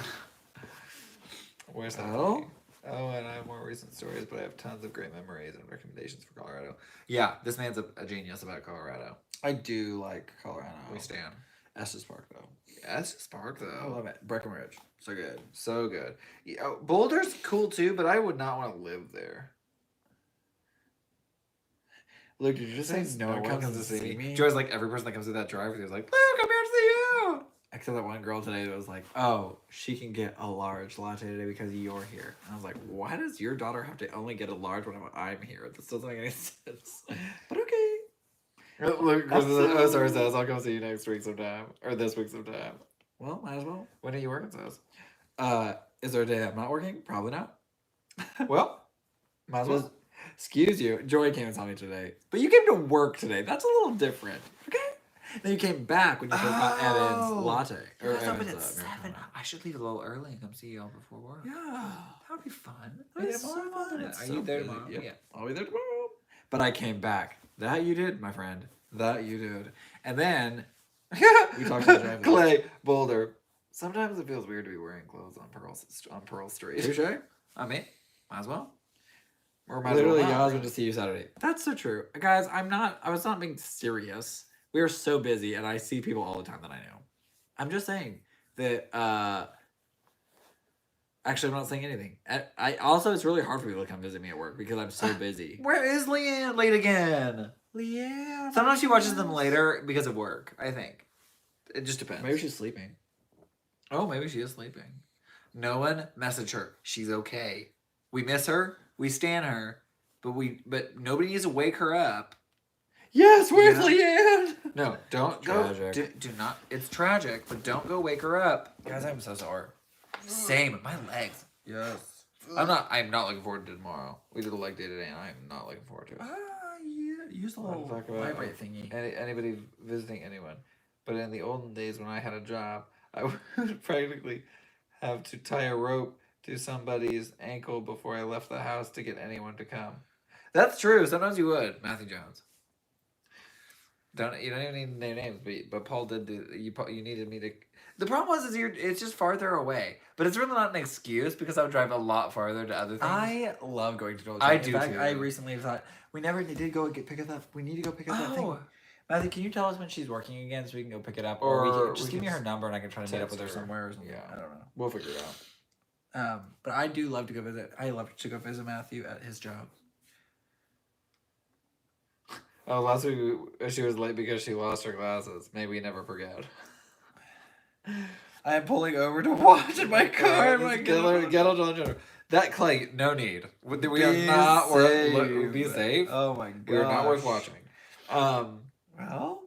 Where's that? Oh? Oh, and I have more recent stories, but I have tons of great memories and recommendations for Colorado. Yeah, this man's a genius about Colorado. I do like Colorado. We stand. Estes Park though. Estes Park, I though. love it. Breckenridge, so good. So good. Yeah, Boulder's cool too, but I would not want to live there. Luke, did you just say No one comes to see me. me? Joy's like every person that comes through that drive-thru is like, Luke, I'm here to see you. Except that one girl today that was like, oh, she can get a large latte today because you're here. And I was like, why does your daughter have to only get a large when I'm here? This doesn't make any sense. But okay. Luke, oh, sorry, says I'll come see you next week sometime, or this week sometime. Well, might as well. When are you working, says? Is there a day I'm not working? Probably not. Well, might as well. Just, excuse you. Joy came and saw me today. But you came to work today. That's a little different. Okay? Then you came back when you first got Evan's latte. Or Or open Evan's, at 7. Marijuana. I should leave a little early and come see y'all before work. Yeah. That would be fun. It's so fun. Are you there tomorrow? Yep. Yeah. I'll be there tomorrow. But I came back. That you did, my friend. That you did. And then we talked to the driver. Clay, Boulder. Sometimes it feels weird to be wearing clothes on Pearl Street. Touche. I mean, might as well. Or Literally, not, I was right? going to see you Saturday. That's so true. Guys, I was not being serious. We are so busy, and I see people all the time that I know. I'm just saying that, actually, I'm not saying anything. I also, it's really hard for people to come visit me at work because I'm so busy. Where is Leanne? Late again. Leanne. Sometimes she watches them later because of work, I think. It just depends. Maybe she's sleeping. Oh, maybe she is sleeping. No one message her. She's okay. We miss her. We stan her. But nobody needs to wake her up. Yes, where's Yeah. Leanne? No, don't go. Tragic. Do not. It's tragic, but don't go wake her up. Guys, I'm so sore. Same. My legs. Yes. I'm not looking forward to tomorrow. We did a leg day today, and I'm not looking forward to it. Yeah. Use the little Talk about vibrate thingy. anybody visiting anyone. But in the olden days when I had a job, I would practically have to tie a rope to somebody's ankle before I left the house to get anyone to come. That's true. Sometimes you would, Matthew Jones. You don't even need to name names, but Paul did you needed me to. The problem was it's just farther away, but it's really not an excuse because I would drive a lot farther to other things. I love going to Dolce. I In do fact, too. I recently thought we never did go pick up that. We need to go pick up that thing. Oh. Matthew, can you tell us when she's working again so we can go pick it up, Or we can, we just give me can her number and I can try to meet up with her text her. somewhere or something. Yeah. I don't know. We'll figure it out. But I do love to go visit. I love to go visit Matthew at his job. Oh, last week she was late because she lost her glasses. May we never forget. I am pulling over to watch in my car. my God. That Clay, no need. We are not worth. Be safe. Oh my god. We are not worth watching. Well,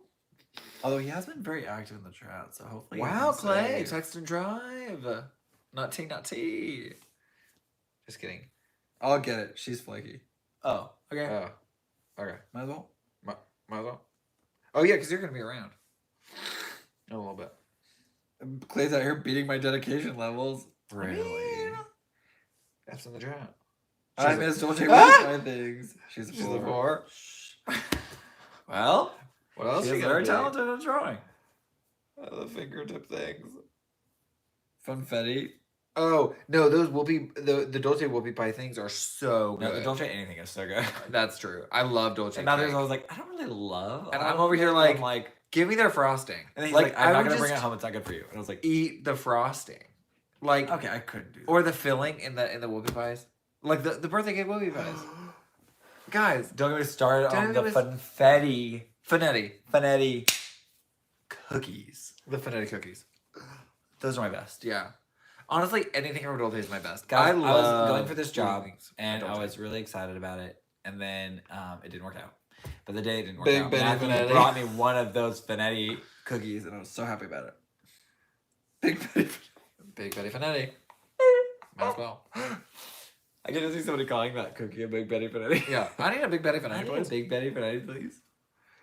although he has been very active in the chat, so hopefully. Wow, he's Clay, safe. text and drive. Not tea. Just kidding. I'll get it. She's flaky. Oh, okay. Oh, okay. Might as well. Might as well. Oh yeah, because you're gonna be around. A little bit. Clay's out here beating my dedication levels. Really? That's in the chat. I miss Dolce Ah! my things. She's a She's a four. 4. Well, What else? she's you very gonna talented at drawing. do? The fingertip things. Funfetti. Oh no, those the Dolce whoopie pie things are so good. No, the Dolce anything is so good. That's true. I love Dolce. And now there's cake. I was like, I don't really love. And all I'm of over here them. like- I'm like, Give me their frosting. and then he's like, I'm I not would gonna bring it just home. It's not good for you. And I was like, eat the frosting, like okay, I couldn't do that. or the filling in the whoopie pies, like the birthday cake whoopie pies. Guys, Don't get me started Don't on the get me- Finetti cookies. the Finetti cookies. Those are my best. Yeah, honestly, anything from Dolce is my best. Guys, I was love going for this job, things from and I Dolce. was really excited about it. And then it didn't work out. But the day it didn't work Big out, Betty Matthew Finetti. brought me one of those Finetti cookies, and I was so happy about it. Big Betty. Big Betty Finetti. Might as well. I get to see somebody calling that cookie a Big Betty Finetti. Yeah, I need a Big Betty I Finetti, need a please. Big Betty Finetti, please.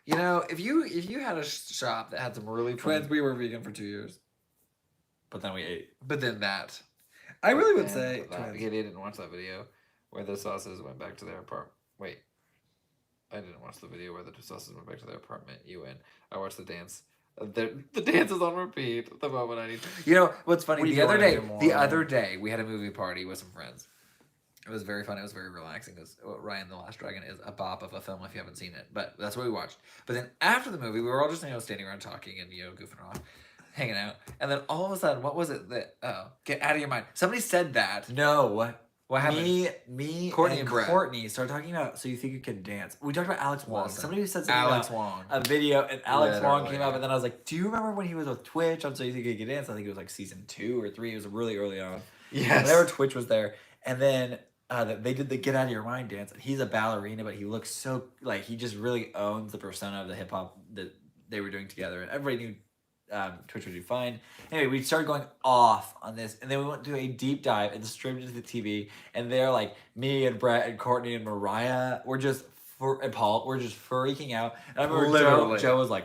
You know, if you had a shop that had some really Twins, fun, we were vegan for 2 years. But then we ate. but then that. I really would And say that, twins. Katie didn't watch that video where the sauces went back to their apartment. Wait, I didn't watch the video where the sauces went back to their apartment. You win. I watched the dance. The dance is on repeat. The moment I need. You know what's funny? We The do other wanna day, do more. the other day, we had a movie party with some friends, It was very fun. It was very relaxing. Because Ryan the Last Dragon is a bop of a film if you haven't seen it. But that's what we watched. But then after the movie, we were all just standing around talking and goofing off, hanging out. And then all of a sudden, what was it that? Oh, get out of your mind! Somebody said that. No. What happened? Me, Courtney and and Brett. Courtney started talking about So You Think You Can Dance. We talked about Alex Wong. Listen, Somebody said something Alex about Wong. a video, and Alex Wong came Literally. up, and then I was like, do you remember when he was with Twitch on So You Think You Can Dance? I think it was like season 2 or 3. It was really early on. Yes. Whenever Twitch was there. And then they did the Get Out of Your Mind dance. He's a ballerina, but he looks so, like, he just really owns the persona of the hip hop that they were doing together. And everybody knew Twitch would do fine. Anyway, we started going off on this, and then we went to a deep dive and streamed it to the TV. And they're like, me and Brett and Courtney and Mariah, and Paul, we're just freaking out. And I remember Joe was like,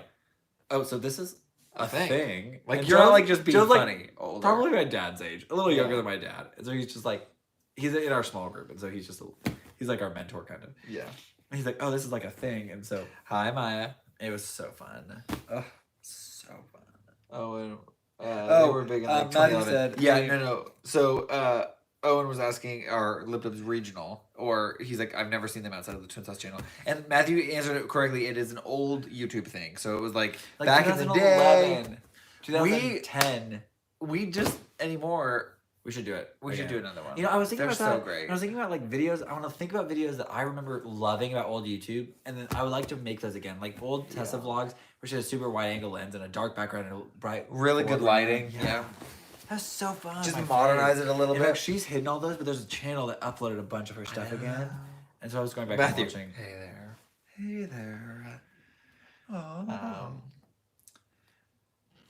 "Oh, so this is a thing?" Like, and you're not like just being Joe's funny. Like, older. probably my dad's age, a little Yeah. younger than my dad, and so he's just like, he's in our small group, and so he's like our mentor kind of. Yeah. And he's like, "Oh, this is like a thing," and so Hi, Maya. it was so fun. Oh, so fun. Oh, and Oh, they were big in like Matthew 2011. said- Yeah, no. So Owen was asking, are Lip Dubs regional? Or he's like, I've never seen them outside of the TwinSauce channel. And Matthew answered it correctly. It is an old YouTube thing. So it was like back in the day. 2010. We just anymore. We should do it. We should do another one. You know, I was thinking They're about that. so great. I was thinking about like videos. I want to think about videos that I remember loving about old YouTube, and then I would like to make those again, like old Tessa vlogs, where she had a super wide angle lens and a dark background and a bright, Really good foreground. lighting. Yeah. That's so fun. Just my modernize fave. it a little In bit. fact, she's hidden all those, but there's a channel that uploaded a bunch of her stuff again, and so I was going back Matthew. and watching. Hey there. Hey there.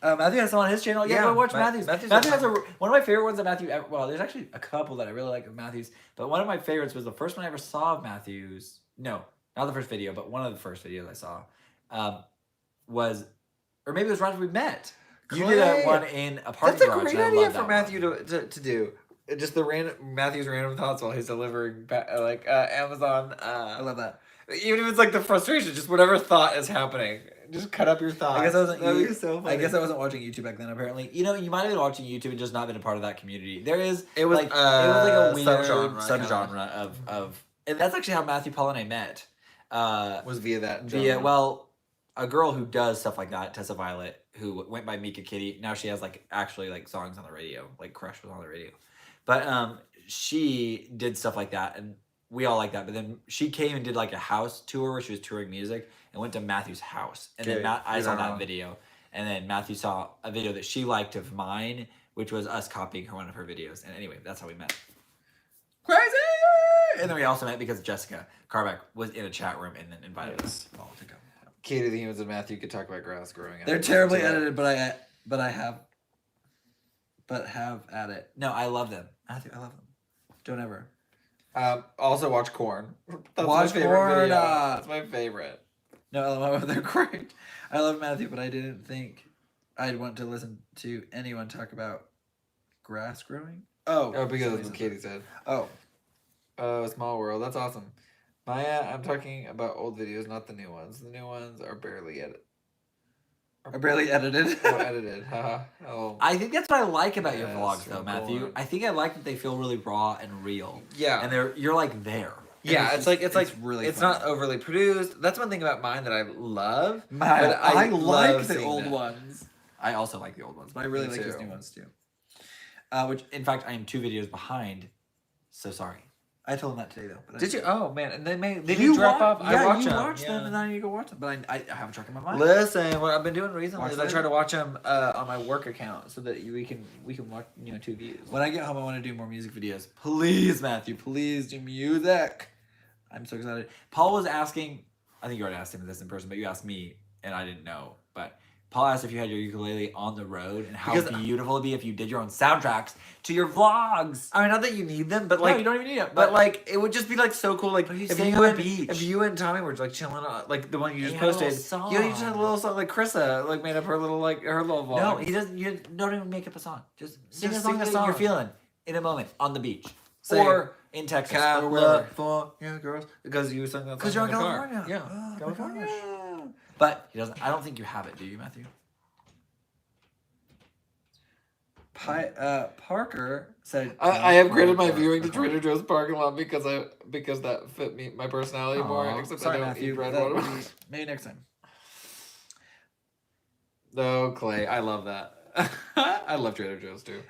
Um, Matthew has some on his channel. Yeah, Yeah, go watch Matthew's Matthew's. on Matthew has one of my favorite ones that Matthew. Well, there's actually a couple that I really like of Matthew's, but one of my favorites was the first one I ever saw of Matthew's. No, not the first video, but one of the first videos I saw was, or maybe it was right after we met. You did Clay. one in a party That's a garage. great and I idea love for that Matthew one. to do. Just the Matthew's random thoughts while he's delivering Amazon. I love that. Even if it's like the frustration, just whatever thought is happening, just cut up your thoughts. I guess I wasn't. That'd be so funny. I guess I wasn't watching YouTube back then. Apparently, you know, you might have been watching YouTube and just not been a part of that community. There is. It was, like it was like a weird subgenre, of, and that's actually how Matthew, Paul, and I met. was via that. Via genre. a girl who does stuff like that, Tessa Violet, who went by Mika Kitty. Now she has like actually like songs on the radio, like Crush was on the radio, but she did stuff like that, and we all like that. But then she came and did like a house tour where she was touring music and went to Matthew's house, and then I saw that video, and then Matthew saw a video that she liked of mine, which was us copying one of her videos. And anyway, that's how we met. Crazy! And then we also met because Jessica Carback was in a chat room and then invited us all to come. Katie the Humans and Matthew could talk about grass growing. They're terribly edited, but I have at it. No, I love them. Matthew, I love them. Don't ever. Also watch Corn. That's Watch my favorite Corn, video. That's my favorite. No, they're great. I love Matthew, but I didn't think I'd want to listen to anyone talk about grass growing. Oh, because of what Katie said. Oh. Small World. That's awesome. Maya, I'm talking about old videos, not the new ones. The new ones are barely edited. Edited. Haha. Oh. I think that's what I like about your Yes, vlogs, though, Matthew. Corn. I think I like that they feel really raw and real. Yeah. And you're like there. Yeah, And it's like really it's fun. not overly produced. That's one thing about mine that I love. But I love like the seeing old that. ones. I also like the old ones, but I really Me like these too. new ones too. Which, in fact, I am 2 videos behind. So sorry. I told him that today though. But Did you? Oh man, and they You do drop watch- off. Yeah, I watch you them. watch yeah. them, and then I need to go watch them. But I have a track in my mind. Listen, what I've been doing recently Watch is I them. try to watch them on my work account so that we can watch 2 views. When I get home, I want to do more music videos. Please, Matthew, please do music. I'm so excited. Paul was asking, I think you already asked him this in person, but you asked me, and I didn't know. But Paul asked if you had your ukulele on the road and how Because- beautiful it'd be if you did your own soundtracks to your vlogs. I mean, not that you need them, but No, like you don't even need it. But like, it would just be like so cool. Like But he's if staying you on the and beach. if you and Tommy were like chilling on like the one you just He had a little posted. song. You just had a little song like Krista like made up her little vlog. No, he doesn't. You don't even make up a song. Just sing Just a song sing the that song. you're feeling in a moment on the beach Say, or in Texas or wherever. California girls, because you sang that song. Because you're in the car. California. Yeah, Oh, my California. gosh. But he doesn't. I don't think you have it, do you, Matthew? Parker said, I upgraded my viewing to Trader Joe's parking lot because that fit me my personality more. Except sorry, I don't Matthew. eat red That would watermelon. be maybe next time. No, Clay, I love that. I love Trader Joe's too.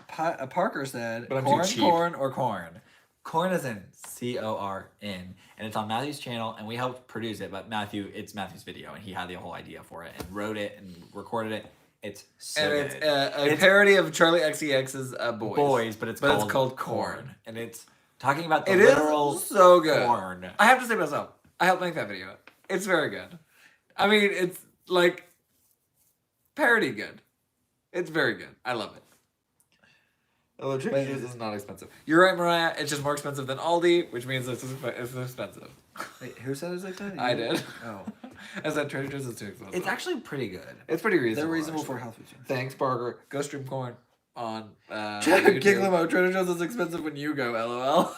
Parker said, But I'm too corn, cheap. corn, or corn. Corn is in CORN, and it's on Matthew's channel, and we helped produce it. But it's Matthew's video, and he had the whole idea for it, and wrote it, and recorded it. It's so And good. it's a parody of Charlie XCX's Boys. But it's called corn, and it's talking about the It literal is so good. corn. I have to say myself, I helped make that video. It's very good. I mean, it's like parody good. It's very good. I love it. Although Trader Joe's is not expensive. You're right, Mariah. It's just more expensive than Aldi, which means it's expensive. Wait, who said it was like that? I did. Oh. I said Trader Joe's is too expensive. It's actually pretty good. It's pretty reasonable. They're reasonable actually. for health food. Thanks, Parker. Go stream corn on Giglimo, Trader Joe's is expensive when you go, LOL.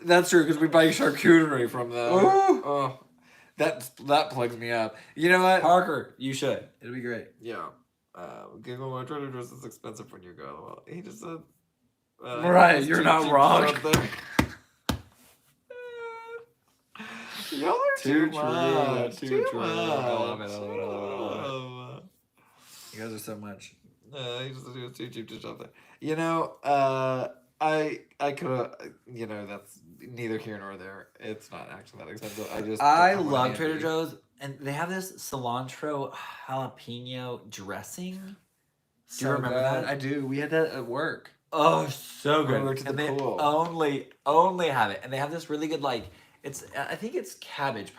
That's true, because we buy charcuterie from them. Ooh. Oh, that plugs me up. You know what? Parker, you should. It'll be great. Yeah. Giglimo, Trader Joe's is expensive when you go. Well, he just said... Mariah, you're not wrong. Y'all are too much. Too true. Much. I love it. You guys are so much. He was too cheap to shop there. You know, I could have, you know, that's neither here nor there. It's not actually that expensive. I love Trader Joe's, and they have this cilantro jalapeno dressing. Do you remember that? I do. We had that at work. Oh, so good. When we worked at And the they pool. only have it, and they have this really good I think it's cabbage,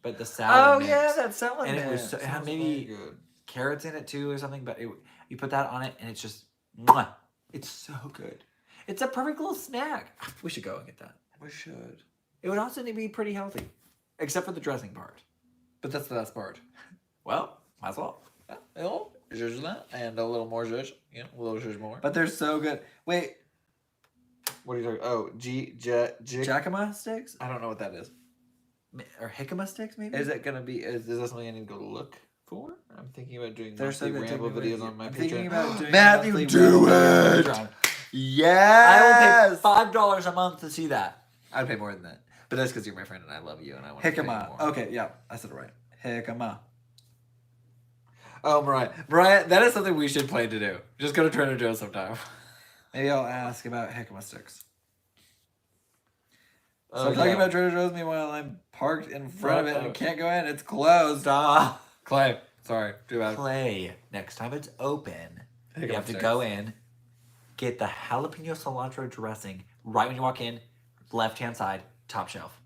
but the salad. Oh yeah, mix. that salad. And it was mix. so, it had Sounds maybe very good. carrots in it too or something, but you put that on it and it's just mwah. It's so good. It's a perfect little snack. We should go and get that. We should. It would also be pretty healthy, except for the dressing part. But that's the best part. Well, might as well. Yeah, a little zhuzh that, and a little more zhuzh. You know, a little zhuzh more. But they're so good. Wait, What are you talking? Oh, jacama sticks I don't know what that is. or jicama sticks maybe? Is it gonna be? Is that something I need to go look for? I'm thinking about doing They're so monthly good. ramble videos on my I'm Patreon. thinking about doing Matthew, monthly do ramble it! Patreon. Yes. I will pay $5 a month to see that. I'd pay more than that, but that's because you're my friend and I love you and I want to pay you Jicama. more. Okay, yeah, I said it right. Jicama. Oh, Mariah, that is something we should plan to do. Just go to Trader Joe's sometime. Maybe I'll ask about jicama sticks. So Oh, I'm talking yeah. about Trader Joe's. Meanwhile, I'm parked in front of it and can't go in. It's closed. Ah. Clay, sorry, too bad. Clay. Next time it's open, you Jicama have to sticks. go in, get the jalapeno cilantro dressing right when you walk in, left-hand side, top shelf.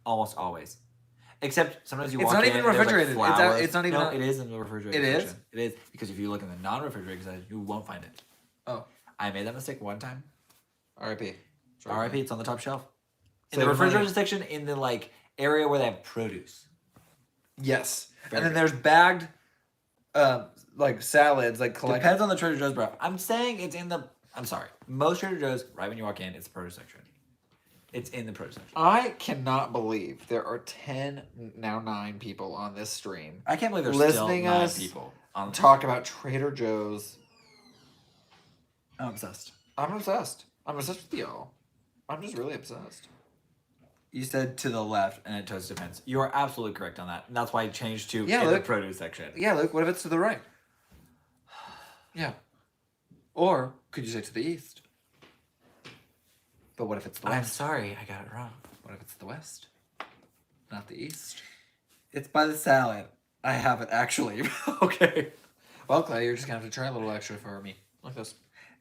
Almost always. Except sometimes you It's walk not in, even there's, refrigerated. Like, flowers. It's not even. No, it is in the refrigerated It is? section. It is because if you look in the non-refrigerated section, you won't find it. Oh, I made that mistake one time. R.I.P. RIP, it's on the top shelf. In So the you're finding- refrigerated section, in the area where they have produce. Yes, Very and then good. there's bagged, salads, collect. Depends on the Trader Joe's, bro. I'm saying it's in the. I'm sorry. Most Trader Joe's, right when you walk in, it's the produce section. It's in the produce section. I cannot believe there are 9 people on this stream I can't believe there's Listening still 9 us people on talk about Trader Joe's. I'm obsessed. I'm obsessed. I'm obsessed with y'all. I'm just really obsessed. You said to the left, and it totally depends. You are absolutely correct on that. And that's why I changed to Yeah, in the look. produce section. Yeah, Luke, what if it's to the right? Yeah. Or could you say to the east? But what if it's the I'm west? sorry, I got it wrong. What if it's the west? Not the east? It's by the salad. I have it actually. Okay. Well, Clay, you're just going to have to try a little extra for me. Like this.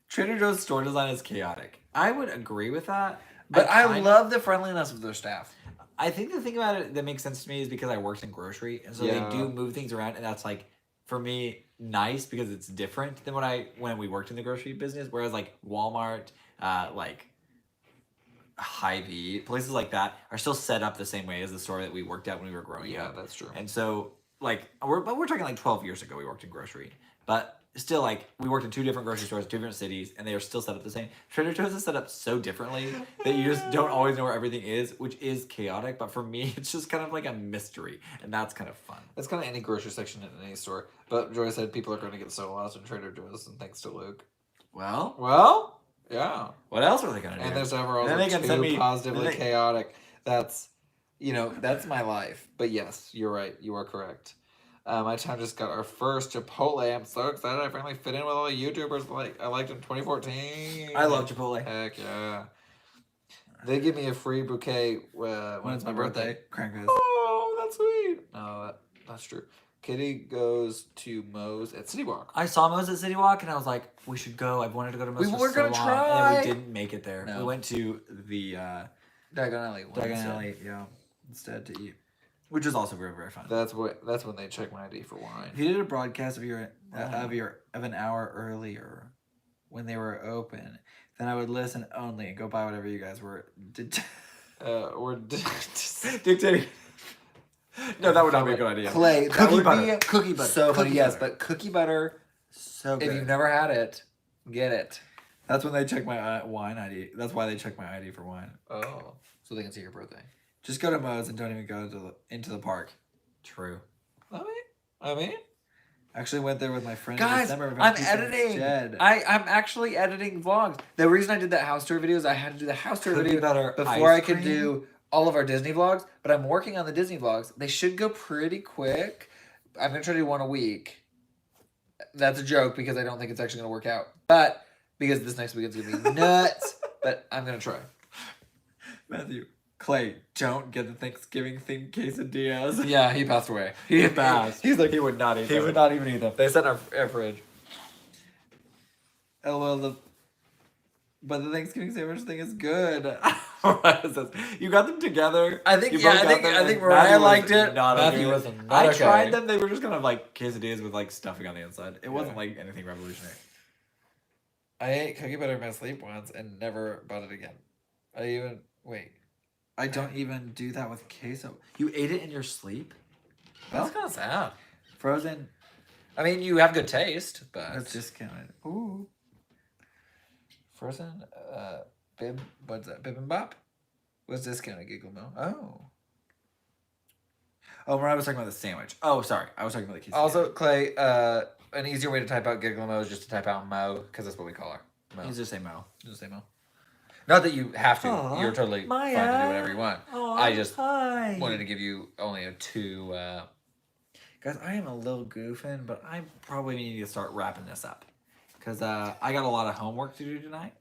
Trader Joe's store design is chaotic. I would agree with that. But I kind of- love the friendliness of their staff. I think the thing about it that makes sense to me is because I worked in grocery, and so Yeah. they do move things around, and that's for me nice because it's different than when we worked in the grocery business. Whereas Walmart, Hy-Vee, places like that are still set up the same way as the store that we worked at when we were growing Yeah, up. that's true. And so we're talking 12 years ago we worked in grocery, but still, like, we worked in 2 different grocery stores, 2 different cities, and they are still set up the same. Trader Joe's is set up so differently that you just don't always know where everything is, which is chaotic. But for me, it's just kind of like a mystery, and that's kind of fun. That's kind of any grocery section in any store. But Joy said people are going to get so lost in Trader Joe's, and thanks to Luke. Well, yeah. What else are they going to do? And there's overall Then they can send me positively chaotic. That's, that's my life. But yes, you're right. You are correct. My town just got our first Chipotle. I'm so excited. I finally fit in with all the YouTubers like I liked in 2014. I love Chipotle. Heck yeah. They give me a free bouquet when it's my birthday. Krampus. Oh, that's sweet. No, that's true. Kitty goes to Moe's at City Walk. I saw Moe's at City Walk, and I was like, we should go. I've wanted to go to Moe's for so long. We were going to try. And we didn't make it there. No. We went to the Diagon Alley. Diagon Alley, yeah. Instead to eat. Which is also very, very fun. That's when they check my ID for wine. If you did a broadcast of an hour earlier when they were open, then I would listen only and go buy whatever you guys were dictating. No, that would not be a good idea. Clay, cookie butter. Cookie butter. So funny, yes, but cookie butter. So good. If you've never had it, get it. That's when they check my wine ID. That's why they check my ID for wine. Oh, so they can see your birthday. Just go to Moe's and don't even go into the park. True. I mean, actually went there with my friend. Guys, in December. I'm editing. I'm actually editing vlogs. The reason I did that house tour video is I had to do the house tour video before I could do all of our Disney vlogs. But I'm working on the Disney vlogs. They should go pretty quick. I'm gonna try to do one a week. That's a joke because I don't think it's actually gonna work out. But because this next weekend's gonna be nuts. But I'm gonna try. Matthew. Clay, don't get the Thanksgiving themed quesadillas. Yeah, he passed away. He passed. He's like, he would not eat them. He would not even eat them. They sat in our air fridge. LOL, but the Thanksgiving sandwich thing is good. What is this? You got them together. I think Mariah liked it. Matthew wasn't. I tried them. They were just kind of like quesadillas with like stuffing on the inside. It wasn't like anything revolutionary. I ate cookie butter in my sleep once and never bought it again. I don't even do that with queso. You ate it in your sleep? That's kind of sad. Frozen. I mean, you have good taste, but it's discounted. Ooh. Frozen, what's that? Bibimbap? What's discounted? Giggle Mo. Oh, Mariah was talking about the sandwich. Oh, sorry. I was talking about the quesadilla. Also, Clay, an easier way to type out Giggle Mo is just to type out Mo, because that's what we call her. Mo. You just say Mo. Not that you have to. Aww, you're totally fine to do whatever you want. Aww, I just wanted to give you only a 2. Guys, I am a little goofing, but I probably need to start wrapping this up. Because I got a lot of homework to do tonight.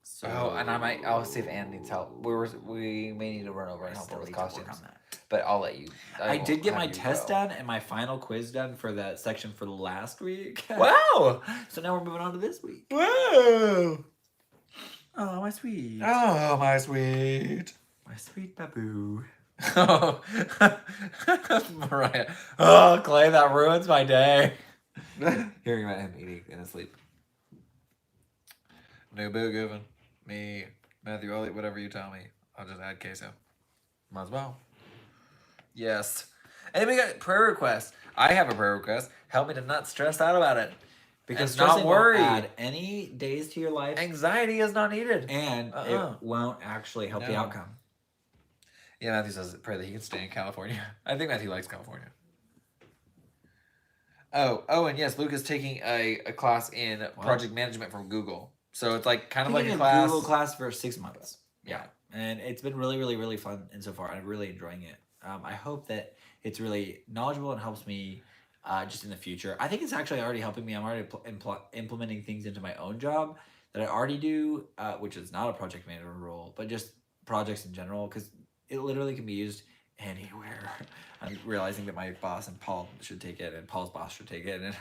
So, and I'll see if Anne needs help. We may need to run over and help her with costumes. But I'll let you. I did get my test done and my final quiz done for that section for last week. Wow! So now we're moving on to this week. Whoa! Oh, my sweet. Oh, my sweet. My sweet baboo. Oh, Mariah. Oh, Clay, that ruins my day. Hearing about him eating in his sleep. No boo given. Me, Matthew, I'll eat whatever you tell me. I'll just add queso. Might as well. Yes. And we got prayer requests. I have a prayer request. Help me to not stress out about it. Because not worry. Add any days to your life. Anxiety is not needed. And it won't actually help the outcome. Yeah, Matthew says pray that he can stay in California. I think Matthew likes California. Oh, and yes, Luke is taking a class in project management from Google. So it's like kind of like a class. Google class for 6 months. Yeah. And it's been really, really, really fun insofar. I'm really enjoying it. I hope that it's really knowledgeable and helps me just in the future. I think it's actually already helping me. I'm already implementing things into my own job that I already do, which is not a project manager role, but just projects in general, because it literally can be used anywhere. I'm realizing that my boss and Paul should take it, and Paul's boss should take it, and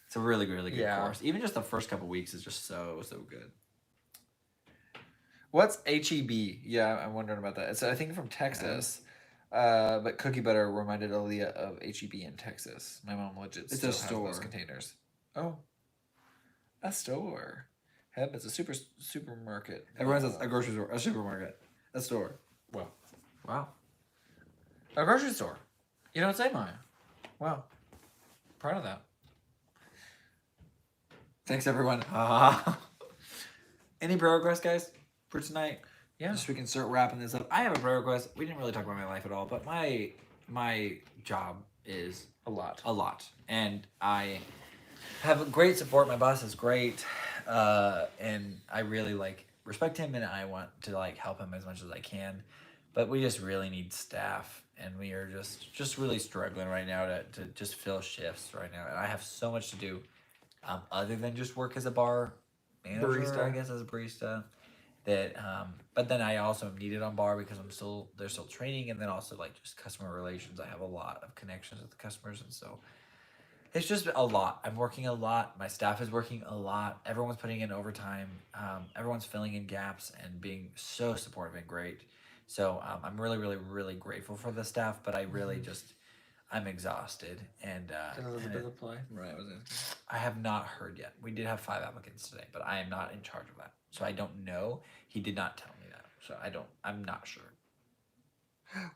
it's a really, really good course. Even just the first couple weeks is just so good. What's HEB? Yeah, I'm wondering about that. It's I think from Texas. But cookie butter reminded Aaliyah of HEB in Texas. My mom legit still has those containers. Oh, a store. Heb, it's a supermarket. Everyone says a grocery store, a supermarket, a store. Wow. A grocery store. You don't say, Maya. Wow. Proud of that. Thanks, everyone. Any prayer requests, guys, for tonight? Yeah. Just so we can start wrapping this up. I have a prayer request. We didn't really talk about my life at all, but my job is A lot. and I have great support. My boss is great, and I really respect him, and I want to help him as much as I can. But we just really need staff, and we are just really struggling right now to just fill shifts right now. And I have so much to do, other than just work as a bar manager, Barista. I guess, as a barista. That, but then I also am needed on bar because they're still training, and then also just customer relations. I have a lot of connections with the customers, and so it's just a lot. I'm working a lot. My staff is working a lot. Everyone's putting in overtime. Everyone's filling in gaps and being so supportive and great. So I'm really, really, really grateful for the staff, but I really I'm exhausted. And, Right. I have not heard yet. We did have 5 applicants today, but I am not in charge of that. So I don't know. He did not tell me that. So I'm not sure.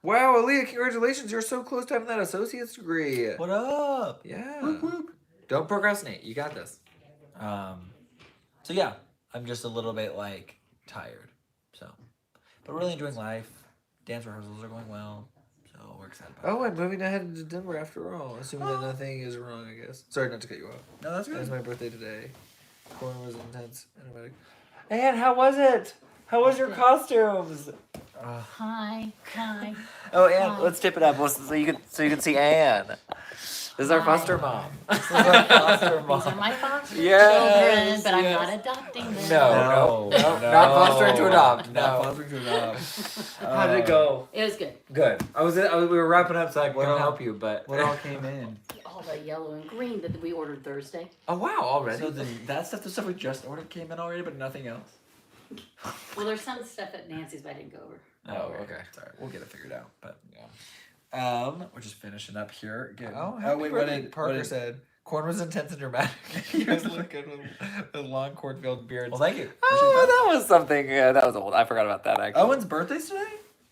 Wow, Aaliyah, congratulations. You're so close to having that associate's degree. What up? Yeah. Whoop, whoop. Don't procrastinate. You got this. So yeah, I'm just a little bit tired. So, but really enjoying life. Dance rehearsals are going well. So we're excited about Oh, I'm moving ahead to Denver after all. Assuming that nothing is wrong, I guess. Sorry not to cut you off. No, that's good. It was my birthday today. Corn was intense. Anyway. And how was it? How was your costumes? Hi. Oh, Anne, Hi. let's tip it up so you can see Anne. This is our Hi. foster mom. These are my foster Yes, children, but I'm yes. not adopting them. No, not fostering to adopt. Not No. fostering to adopt. How did it go? It was good. Good. We were wrapping up, so I couldn't all- help you, but What all came in? All the yellow and green that we ordered Thursday. Oh wow, already. So the stuff we just ordered came in already, but nothing else. Well, there's some stuff at Nancy's, but I didn't go over. Oh, okay. Sorry, we'll get it figured out. But Yeah. we're just finishing up here. Good. Wait, what did Parker said? Corn was intense and dramatic. He was looking with a long cornfield beard. Well, thank you. Oh, that was something. That was old. I forgot about that actually. Owen's birthday's today?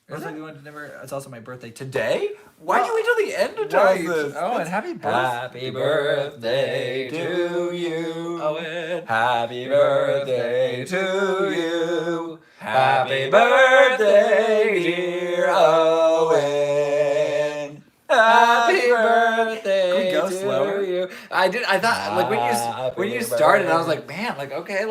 Is it? We went to Denver. It's also my birthday today. Why do you wait till the end to tell us this? Oh, and happy birthday. Happy birthday to you, Owen. Happy birthday to you. Happy birthday, dear Owen. Happy birthday. Can we go to slower? you. I thought when you started, I was like, man, okay,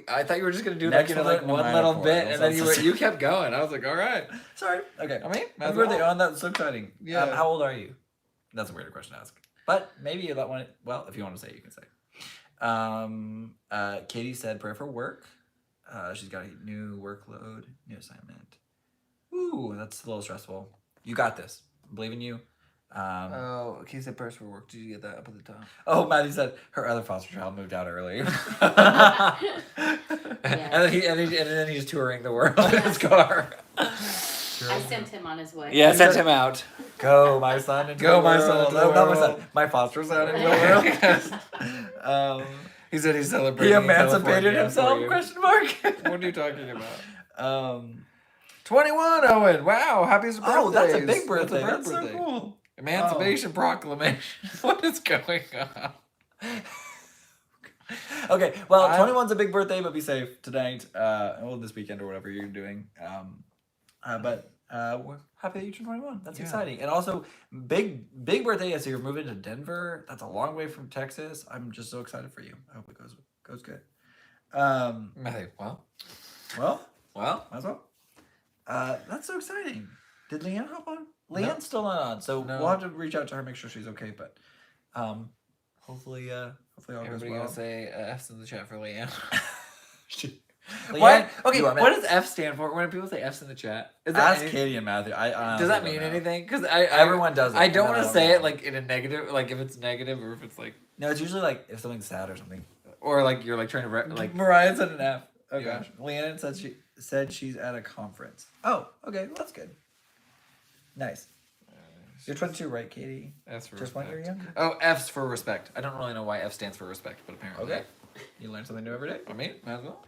I thought you were just gonna do Next one one, little right, bit, of and then course. you kept going. I was like, all right. Sorry. Okay. I mean, Happy birthday, Owen. That's so exciting. Yeah. How old are you? That's a weird question to ask. But maybe that one. Well, if you want to say, you can say. Katie said prayer for work. She's got a new workload, new assignment. Ooh, that's a little stressful. You got this. I believe in you. Oh, okay. Said prayers for work. Did you get that up at the top? Oh, Matthew said her other foster child moved out early. And then he's touring the world in his car. I sent him on his way. Yeah, sent him out. Go, my son, into Go, the my world. son, into No, the not my world. son. My foster son into the world. He said he's He celebrating. emancipated California himself? for you. Question mark. What are you talking about? 21. 21, Owen. Wow, happy birthday. Oh, that's a big birthday. That's That's a so big birthday. cool. Emancipation Proclamation. What is going on? Okay, well, I- 21's a big birthday, but be safe tonight, well, this weekend or whatever you're doing. But we're happy that you turned 21. That's Yeah. exciting. And also, big birthday as you're moving to Denver. That's a long way from Texas. I'm just so excited for you. I hope it goes good. Matthew, well, Well, well. might as well. That's so exciting. Did Leanne hop on? No. Leanne's still not on, so No. we'll have to reach out to her, make sure she's okay. But hopefully all goes Everybody well. gonna say F's in the chat for Leanne. Leanne, What? Okay, you are what meant- does F stand for? When people say F's in the chat, is Ask any- Katie and Matthew. I does that honestly mean don't know. anything? Because Everyone does it. I don't No, want to no, say no. it like in a negative, like if it's negative or if it's like, No, it's usually like if something's sad or something. or like you're like trying to like. Mariah said an F. Oh Yeah. gosh. Leanne said she's at a conference. Oh, okay, well, that's good. Nice. You're 22, right, Katie? F's for Just 1 year respect. younger. Oh, F's for respect. I don't really know why F stands for respect, but apparently. Okay. You learn something new every day. I mean, might as well.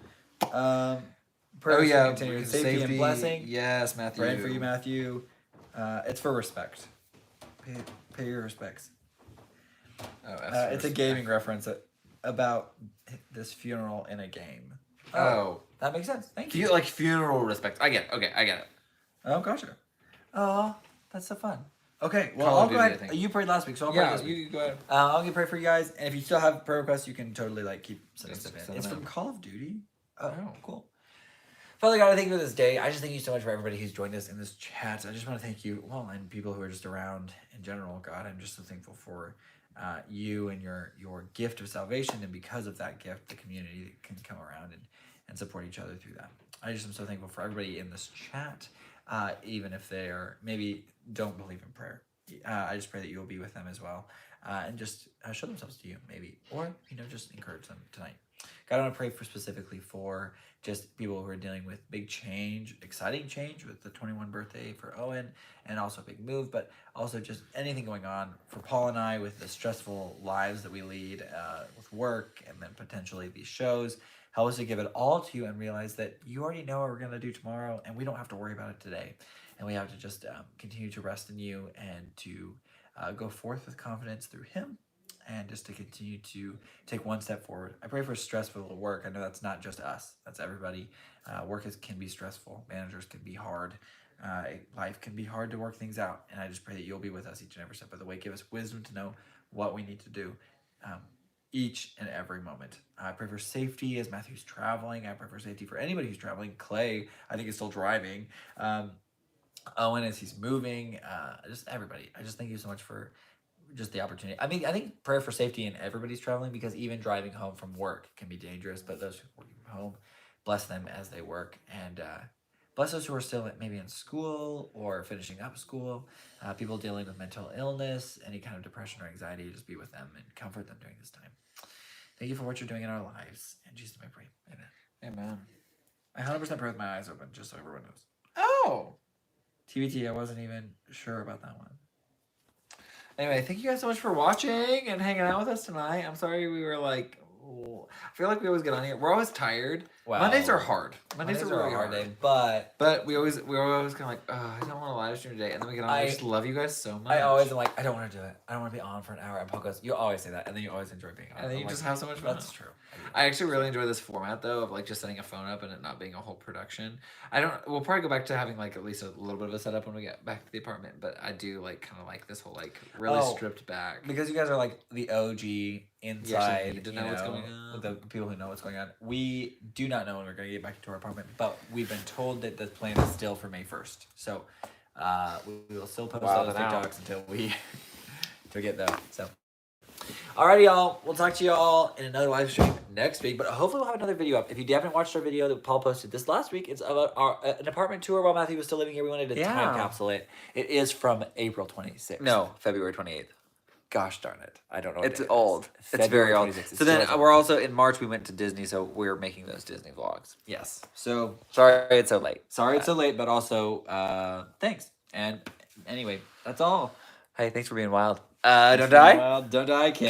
Prayers Oh yeah, for continued safety and blessing. Yes, Matthew. Praying for you, Matthew. It's for respect. Pay your respects. Oh, F's for It's a respect. gaming reference. about this funeral in a game. Oh. That makes sense. Thank you. Like funeral respect. I get it. Okay, I get it. Oh, gotcha. Oh, that's so fun. Okay, well, Call of I'll go Duty, I ahead. think. You prayed last week, so I'll pray Yeah, this week. you go ahead. I'll get pray for you guys, and if you still have prayer requests, you can totally like keep sending Just stuff in. send It's them from in. Call of Duty. Oh, Oh. cool. Father God, I thank you for this day. I just thank you so much for everybody who's joined us in this chat. I just want to thank you, well, and people who are just around in general. God, I'm just so thankful for you and your gift of salvation, and because of that gift, the community can come around and support each other through that. I just am so thankful for everybody in this chat, even if they are maybe don't believe in prayer. I just pray that you will be with them as well, and just show themselves to you, maybe, or just encourage them tonight. God, I want to pray for specifically for just people who are dealing with big change, exciting change with the 21 birthday for Owen, and also a big move, but also just anything going on for Paul and I with the stressful lives that we lead with work and then potentially these shows. Help us to give it all to you and realize that you already know what we're going to do tomorrow, and we don't have to worry about it today. And we have to just continue to rest in you and to go forth with confidence through him, and just to continue to take one step forward. I pray for stressful work. I know that's not just us, that's everybody. Work can be stressful. Managers can be hard. Life can be hard to work things out. And I just pray that you'll be with us each and every step of the way. Give us wisdom to know what we need to do each and every moment. I pray for safety as Matthew's traveling. I pray for safety for anybody who's traveling. Clay, I think, is still driving. Owen, as he's moving. Just everybody. I just thank you so much for just the opportunity. I mean, I think prayer for safety in everybody's traveling, because even driving home from work can be dangerous, but those who are working from home, bless them as they work, and bless those who are still maybe in school or finishing up school, people dealing with mental illness, any kind of depression or anxiety. Just be with them and comfort them during this time. Thank you for what you're doing in our lives. In Jesus' name I pray. Amen. Amen. I 100% pray with my eyes open, just so everyone knows. Oh. TBT, I wasn't even sure about that one. Anyway, thank you guys so much for watching and hanging out with us tonight. I'm sorry we were like, I feel like we always get on here. We're always tired. Well, Mondays are hard. Mondays are a really hard hard. day, but we're always kind of like, oh, I don't want to live stream today, and then we get on. I just love you guys so much. I always am like, I don't want to do it. I don't want to be on for an hour. And Paul goes, you always say that, and then you always enjoy being on. And then you just have so much fun. That's true. I actually really enjoy this format though, of like just setting a phone up and it not being a whole production. We'll probably go back to having like at least a little bit of a setup when we get back to the apartment, but I do like kind of like this whole like really stripped back. Because you guys are like the OG inside, need to know what's going on. The people who know what's going on. We do not know when we're going to get back to our apartment, but we've been told that the plan is still for May 1st. So we will still post those TikToks until we get there. So. Alrighty, y'all. We'll talk to y'all in another live stream next week, but hopefully we'll have another video up. If you haven't watched our video that Paul posted this last week, it's about an apartment tour while Matthew was still living here. We wanted to time capsule it. It is from April 26th. No, February 28th. Gosh darn it. I don't know. It's old. It's very old. So then we're also, in March, we went to Disney, so we're making those Disney vlogs. Yes. So, sorry it's so late. It's so late, but also, thanks. And anyway, that's all. Hey, thanks for being wild. Don't die. Don't die, kid.